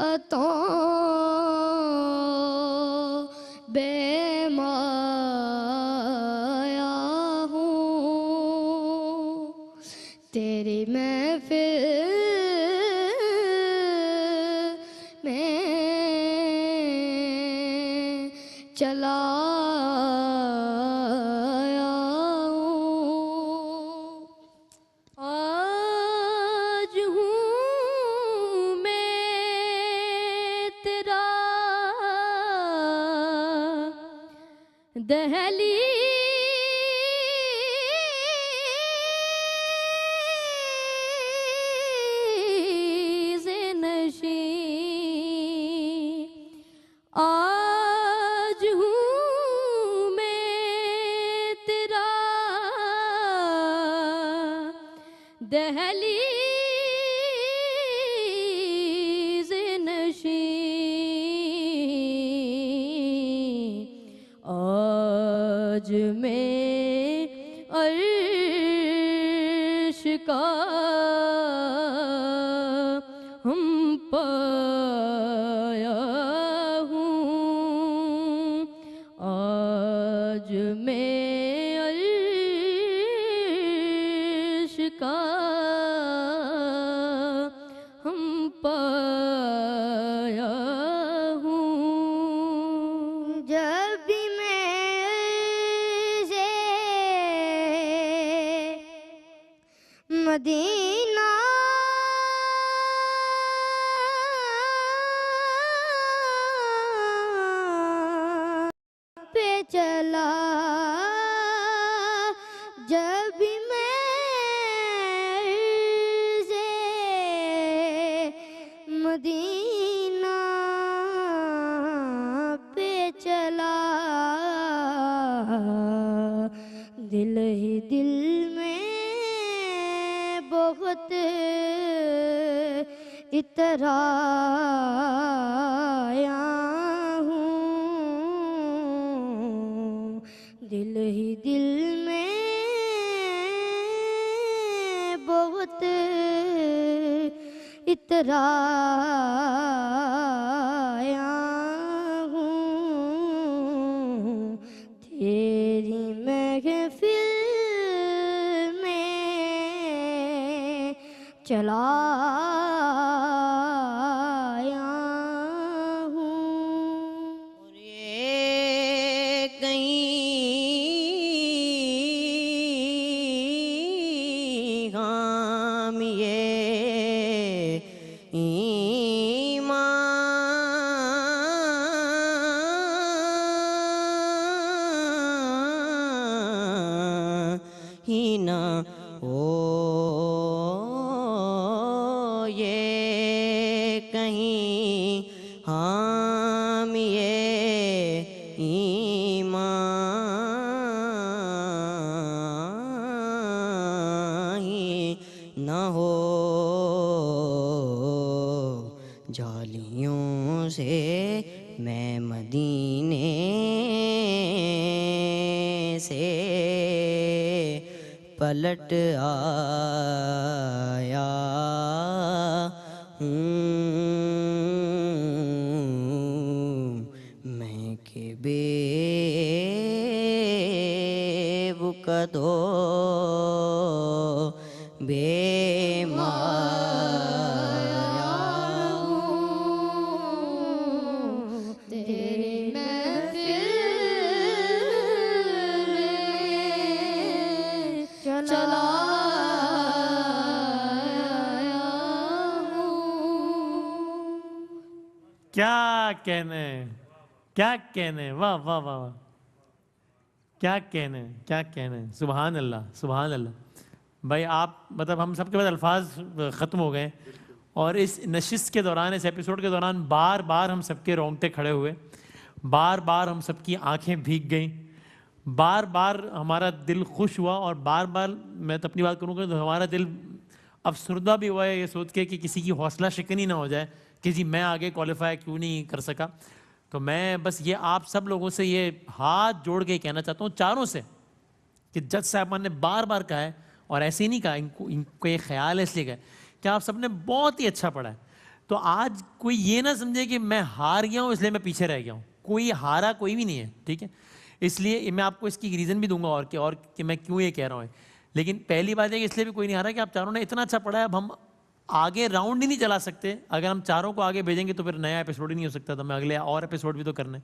S8: अतो बेमाया हूँ, तेरी महफिल में चला दहलीज़ नशीं, आज हूँ मैं तेरा दहलीज़ नशीं, आज मैं अर्श का हम पाया हूँ, आज मैं अर्श का हम पाया हूँ।
S2: जब भी मैं से मदीना पे चला, जब भी मैं से मदीना पे चला, दिल ही दिल में बहुत इतराया हूँ, दिल ही दिल में बहुत इतराया हूँ, तेरी महफिल में चला
S7: ही ना हो, ये कहीं हम ये ईमान न हो, जालियों से मैं मदीने से पलट आया हूँ, मैं के बेवकदो बेमाया
S8: हूँ, तेरी महफिल में चला आया हूँ।
S1: क्या कहने, क्या कहने, वाह वाह वाह वाह, क्या कहने, क्या कहने, सुभान अल्लाह, सुभान अल्लाह। भाई आप मतलब हम सबके पास अल्फाज ख़त्म हो गए और इस नशिस्त के दौरान, इस एपिसोड के दौरान बार बार हम सबके रोंगटे खड़े हुए, बार बार हम सबकी आंखें भीग गईं, बार बार हमारा दिल खुश हुआ और बार बार मैं तो अपनी बात करूँगा तो हमारा दिल अफसरदा भी हुआ है ये सोच के कि किसी की हौसला शिकनी ना हो जाए कि जी मैं आगे क्वालिफाई क्यों नहीं कर सका। तो मैं बस ये आप सब लोगों से ये हाथ जोड़ के कहना चाहता हूँ चारों से कि जज साहबान ने बार बार कहा है और ऐसे ही नहीं कहा, इनको ये ख्याल है इसलिए कहा कि आप सबने बहुत ही अच्छा पढ़ा है। तो आज कोई ये ना समझे कि मैं हार गया हूँ इसलिए मैं पीछे रह गया हूँ, कोई हारा कोई भी नहीं है, ठीक है। इसलिए मैं आपको इसकी रीज़न भी दूंगा और कि मैं क्यों ये कह रहा हूँ। लेकिन पहली बात है कि इसलिए भी कोई नहीं हारा कि आप चारों ने इतना अच्छा पढ़ा है, अब हम आगे राउंड ही नहीं चला सकते। अगर हम चारों को आगे भेजेंगे तो फिर नया एपिसोड ही नहीं हो सकता, तो मैं अगले और एपिसोड भी तो करने,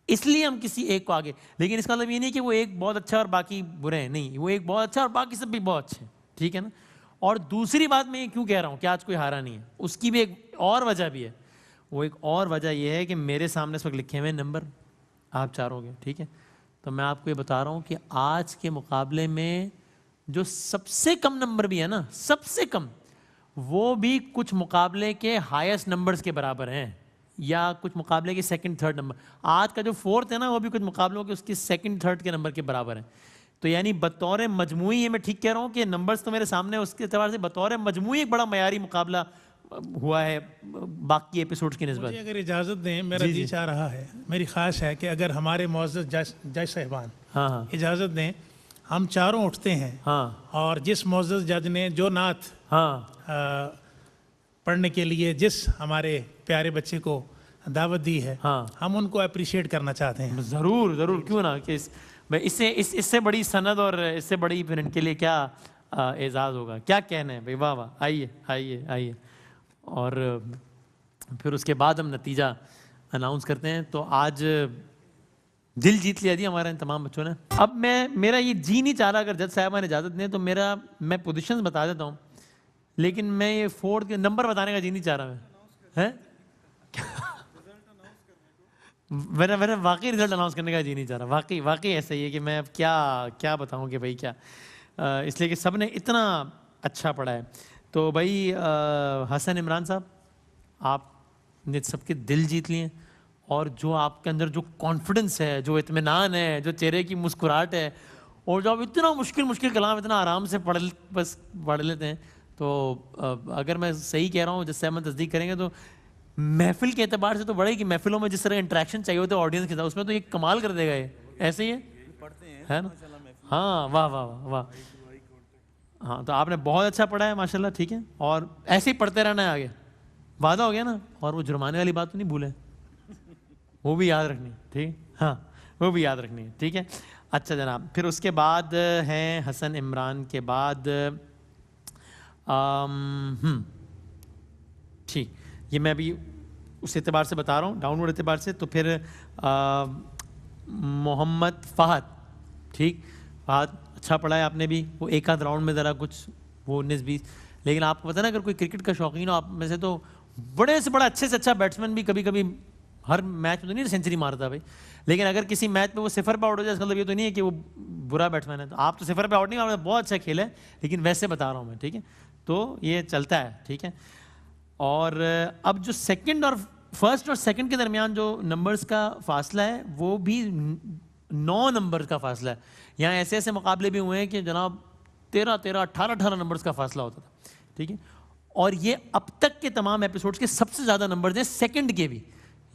S1: इसलिए हम किसी एक को आगे। लेकिन इसका मतलब ये नहीं कि वो एक बहुत अच्छा और बाकी बुरे हैं, नहीं, वो एक बहुत अच्छा और बाकी सब भी बहुत अच्छे हैं, ठीक है ना। और दूसरी बात मैं ये क्यों कह रहा हूँ कि आज कोई हारा नहीं है, उसकी भी एक और वजह भी है। वो एक और वजह ये है कि मेरे सामने इस वक्त लिखे हुए नंबर आप चारों के, ठीक है। तो मैं आपको ये बता रहा हूँ कि आज के मुकाबले में जो सबसे कम नंबर भी है ना, सबसे कम, वो भी कुछ मुकाबले के हाईएस्ट नंबर्स के बराबर हैं या कुछ मुकाबले के सेकंड थर्ड नंबर। आज का जो फोर्थ है ना वो भी कुछ मुकाबलों के उसके सेकंड थर्ड के नंबर के बराबर है। तो यानी बतौर मजमूई, ये मैं ठीक कह रहा हूँ कि नंबर्स तो मेरे सामने, उसके एतबार से बतौर मजमूई एक बड़ा मयारी मुकाबला हुआ है बाकी एपिसोड्स की निस्बत।
S5: मुझे अगर इजाज़त दें, मेरा जी चाह रहा है, मेरी ख्वाहिश है कि अगर हमारे मुअज़्ज़ज़ जज साहिबान
S1: हाँ
S5: इजाज़त दें, हम चारों उठते हैं
S1: हाँ
S5: और जिस मुअज़्ज़ज़ जज ने जो नात
S1: हाँ
S5: पढ़ने के लिए जिस हमारे प्यारे बच्चे को दावत दी है,
S1: हाँ,
S5: हम उनको अप्रिशिएट करना चाहते हैं।
S1: ज़रूर ज़रूर, क्यों ना। कि इससे बड़ी सनद और इससे बड़ी फिर इनके लिए क्या एजाज़ होगा, क्या कहना है भाई। वाह वाह, आइए आइए आइए। और फिर उसके बाद हम नतीजा अनाउंस करते हैं। तो आज दिल जीत लिया जी हमारे इन तमाम बच्चों ने। अब मेरा ये जी नहीं चाह रहा, अगर जज साहब ने इजाज़त दें तो मैं पोजीशंस बता देता हूँ, लेकिन मैं ये फोर्थ के नंबर बताने का जी नहीं चाह रहा मैं, हैं मैंने वाकई रिजल्ट अनाउंस करने का जी नहीं चाह रहा। वाकई ऐसा ही है कि मैं अब क्या बताऊं कि भाई क्या, इसलिए कि सब ने इतना अच्छा पढ़ा है। तो भाई हसन इमरान साहब, आपने सबके दिल जीत लिए और जो आपके अंदर जो कॉन्फिडेंस है, जो इत्मीनान है, जो चेहरे की मुस्कुराहट है, और जो आप इतना मुश्किल कलाम इतना आराम से पढ़ लेते हैं, तो अगर मैं सही कह रहा हूँ, जिससे हम तस्दीक करेंगे, तो महफिल के एतबार से तो बड़ा ही कि महफिलों में जिस तरह इंटरेक्शन चाहिए होता है ऑडियंस के साथ, उसमें तो ये कमाल कर देगा ये। ऐसे ही है ना। हाँ वाह वाह वाह वाह। हाँ तो आपने बहुत अच्छा पढ़ा है माशाल्लाह, ठीक है, और ऐसे ही पढ़ते रहना है आगे, वादा हो गया ना। और वो जुर्माने वाली बात तो नहीं भूलें, वो भी याद रखनी, ठीक। हाँ वो भी याद रखनी है, ठीक है। अच्छा जनाब, फिर उसके बाद हैं हसन इमरान के बाद ठीक, ये मैं अभी उस एतबार से बता रहा हूँ, डाउनवर्ड एतबार से। तो फिर मोहम्मद फ़हद, ठीक, फ़हद अच्छा पढ़ा है आपने भी। वो एक आध राउंड में ज़रा कुछ वो 19-20, लेकिन आपको पता है ना, अगर कोई क्रिकेट का शौकीन हो आप में से, तो बड़े से बड़ा अच्छे से अच्छा बैट्समैन भी कभी कभी हर मैच में तो नहीं सेंचुरी मारता भाई, लेकिन अगर किसी मैच में वो सिफर पे आउट हो जाए, इसका मतलब ये तो नहीं है कि वो बुरा बैट्समैन है। तो आप तो सिफर पे आउट नहीं, आपने बहुत अच्छा खेला है, लेकिन वैसे बता रहा हूँ मैं, ठीक है। तो ये चलता है, ठीक है। और अब जो सेकंड और फर्स्ट और सेकंड के दरमियान जो नंबर्स का फासला है, वो भी 9 नंबर का फासला है। यहाँ ऐसे ऐसे मुकाबले भी हुए हैं कि जनाब 13-13, 18-18 नंबर्स का फासला होता था। ठीक है। और ये अब तक के तमाम एपिसोड्स के सबसे ज़्यादा नंबर हैं, सेकंड के भी,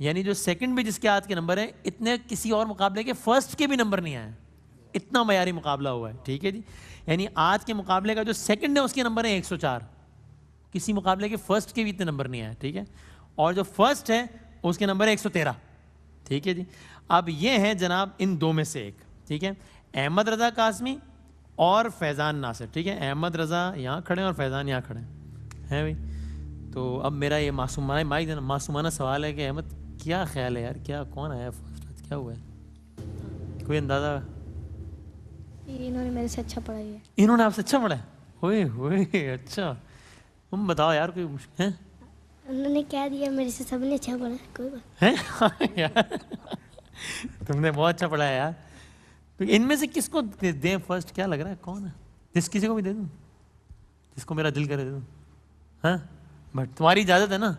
S1: यानी जो सेकंड में जिसके आज के नंबर हैं, इतने किसी और मुकाबले के फर्स्ट के भी नंबर नहीं आए, इतना मयारी मुकाबला हुआ है, ठीक है जी। यानी आज के मुकाबले का जो सेकंड है उसके नंबर है 104, किसी मुकाबले के फर्स्ट के भी इतने नंबर नहीं आए, ठीक है। और जो फर्स्ट है उसके नंबर है 113, ठीक है जी। अब ये हैं जनाब इन दो में से एक, ठीक है, अहमद रज़ा काज़मी और फैज़ान नासिर, ठीक है। अहमद रज़ा यहाँ खड़े हैं और फैज़ान यहाँ खड़े हैं भाई। तो अब मेरा ये मासूमाना सवाल है कि अहमद क्या ख्याल है यार, क्या कौन आया फर्स्ट, क्या हुआ है, कोई अंदाज़ा?
S2: इन्होंने मेरे से अच्छा पढ़ाई है।
S1: इन्होंने आपसे अच्छा पढ़ा है? ओए अच्छा, तुम बताओ यार, कोई मुश्किल है?
S2: उन्होंने कह दिया मेरे से सबने अच्छा पढ़ा है, कोई बात
S1: हैं यार तुमने बहुत अच्छा पढ़ा है यार। तो इनमें से किसको दें फर्स्ट, क्या लग रहा है कौन है? किसी को भी दे दूं, जिसको मेरा दिल करे दे दूं, हाँ? बट तुम्हारी इजाज़त है ना,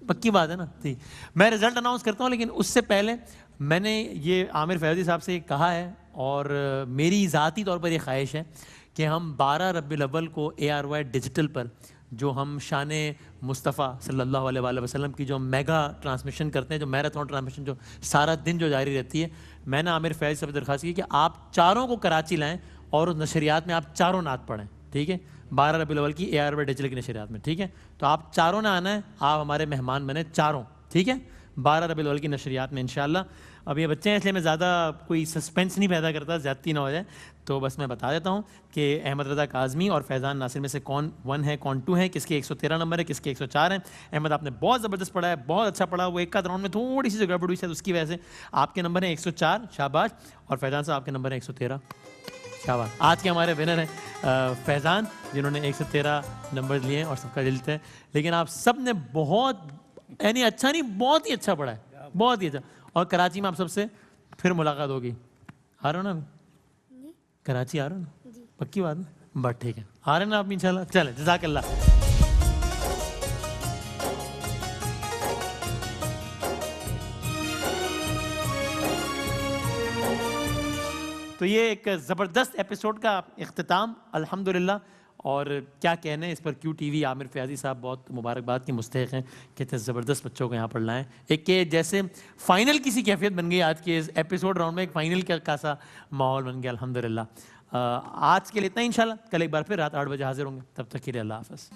S1: पक्की बात है ना? ठीक, मैं रिजल्ट अनाउंस करता हूँ, लेकिन उससे पहले मैंने ये आमिर फैज़ी साहब से कहा है और मेरी ज़ाती तौर पर ये ख्वाहिश है कि हम 12 रबीउल अव्वल को ARY डिजिटल पर जो हम शान मुस्तफ़ा सल्लल्लाहु अलैहि वसल्लम की जो मेगा ट्रांसमिशन करते हैं, जो मैराथन ट्रांसमिशन जो सारा दिन जो जारी रहती है, मैंने आमिर फैज़ से दरख्वास्त की कि आप चारों को कराची लाएं और उस नशरियात में आप चारों नात पढ़ें, ठीक है, 12 रबीउल अव्वल की ARY डिजिटल की नशरियात में, ठीक है। तो आप चारों ने आना है, आप हमारे मेहमान बने चारों, ठीक है, 12 रबीउल अव्वल की नशरियात में इंशाल्लाह। अब ये बच्चे हैं इसलिए मैं ज़्यादा कोई सस्पेंस नहीं पैदा करता, ज़्यादती ना हो जाए, तो बस मैं बता देता हूँ कि अहमद रज़ा काज़मी और फैज़ान नासिर में से कौन 1 है कौन 2 है, किसके 113 नंबर है, किसके 104 हैं। अहमद आपने बहुत ज़बरदस्त पढ़ा है, बहुत अच्छा पढ़ा, वो एक आध राउंड में थोड़ी सी गड़बड़ हुई, शायद उसकी वजह से आपके नंबर है 104, शाबाश। और फैज़ान साहब आपके नंबर है 113, शाबाश। आज के हमारे विनर हैं फैज़ान, जिन्होंने 113 नंबर लिए हैं और सबका दिल है। लेकिन आप सब ने बहुत, यानी अच्छा नहीं, बहुत ही अच्छा पढ़ा है, बहुत ही अच्छा। और कराची में आप सबसे फिर मुलाकात होगी, आ रहे हो ना अभी? कराची आ रहे हो ना, पक्की बात ना? बस ठीक है, आ रहे हैं ना आप इंशाल्लाह। चले, जज़ाकल्लाह। तो ये एक ज़बरदस्त एपिसोड का इख्तिताम अल्हम्दुलिल्लाह। और क्या कहने इस पर QTV आमिर फैज़ी साहब बहुत मुबारकबाद के मुस्तहिक़ हैं, कहते हैं ज़बरदस्त बच्चों को यहाँ पर लाएँ। एक के जैसे फ़ाइनल की सी कैफियत बन गई आज के इस एपिसोड राउंड में, एक फ़ाइनल का सा माहौल बन गया अल्हम्दुलिल्लाह। आज के लिए इतना ही, इंशाल्लाह कल एक बार फिर रात 8 बजे हाजिर होंगे, तब तक के लिए अल्लाह हाफ़िज़।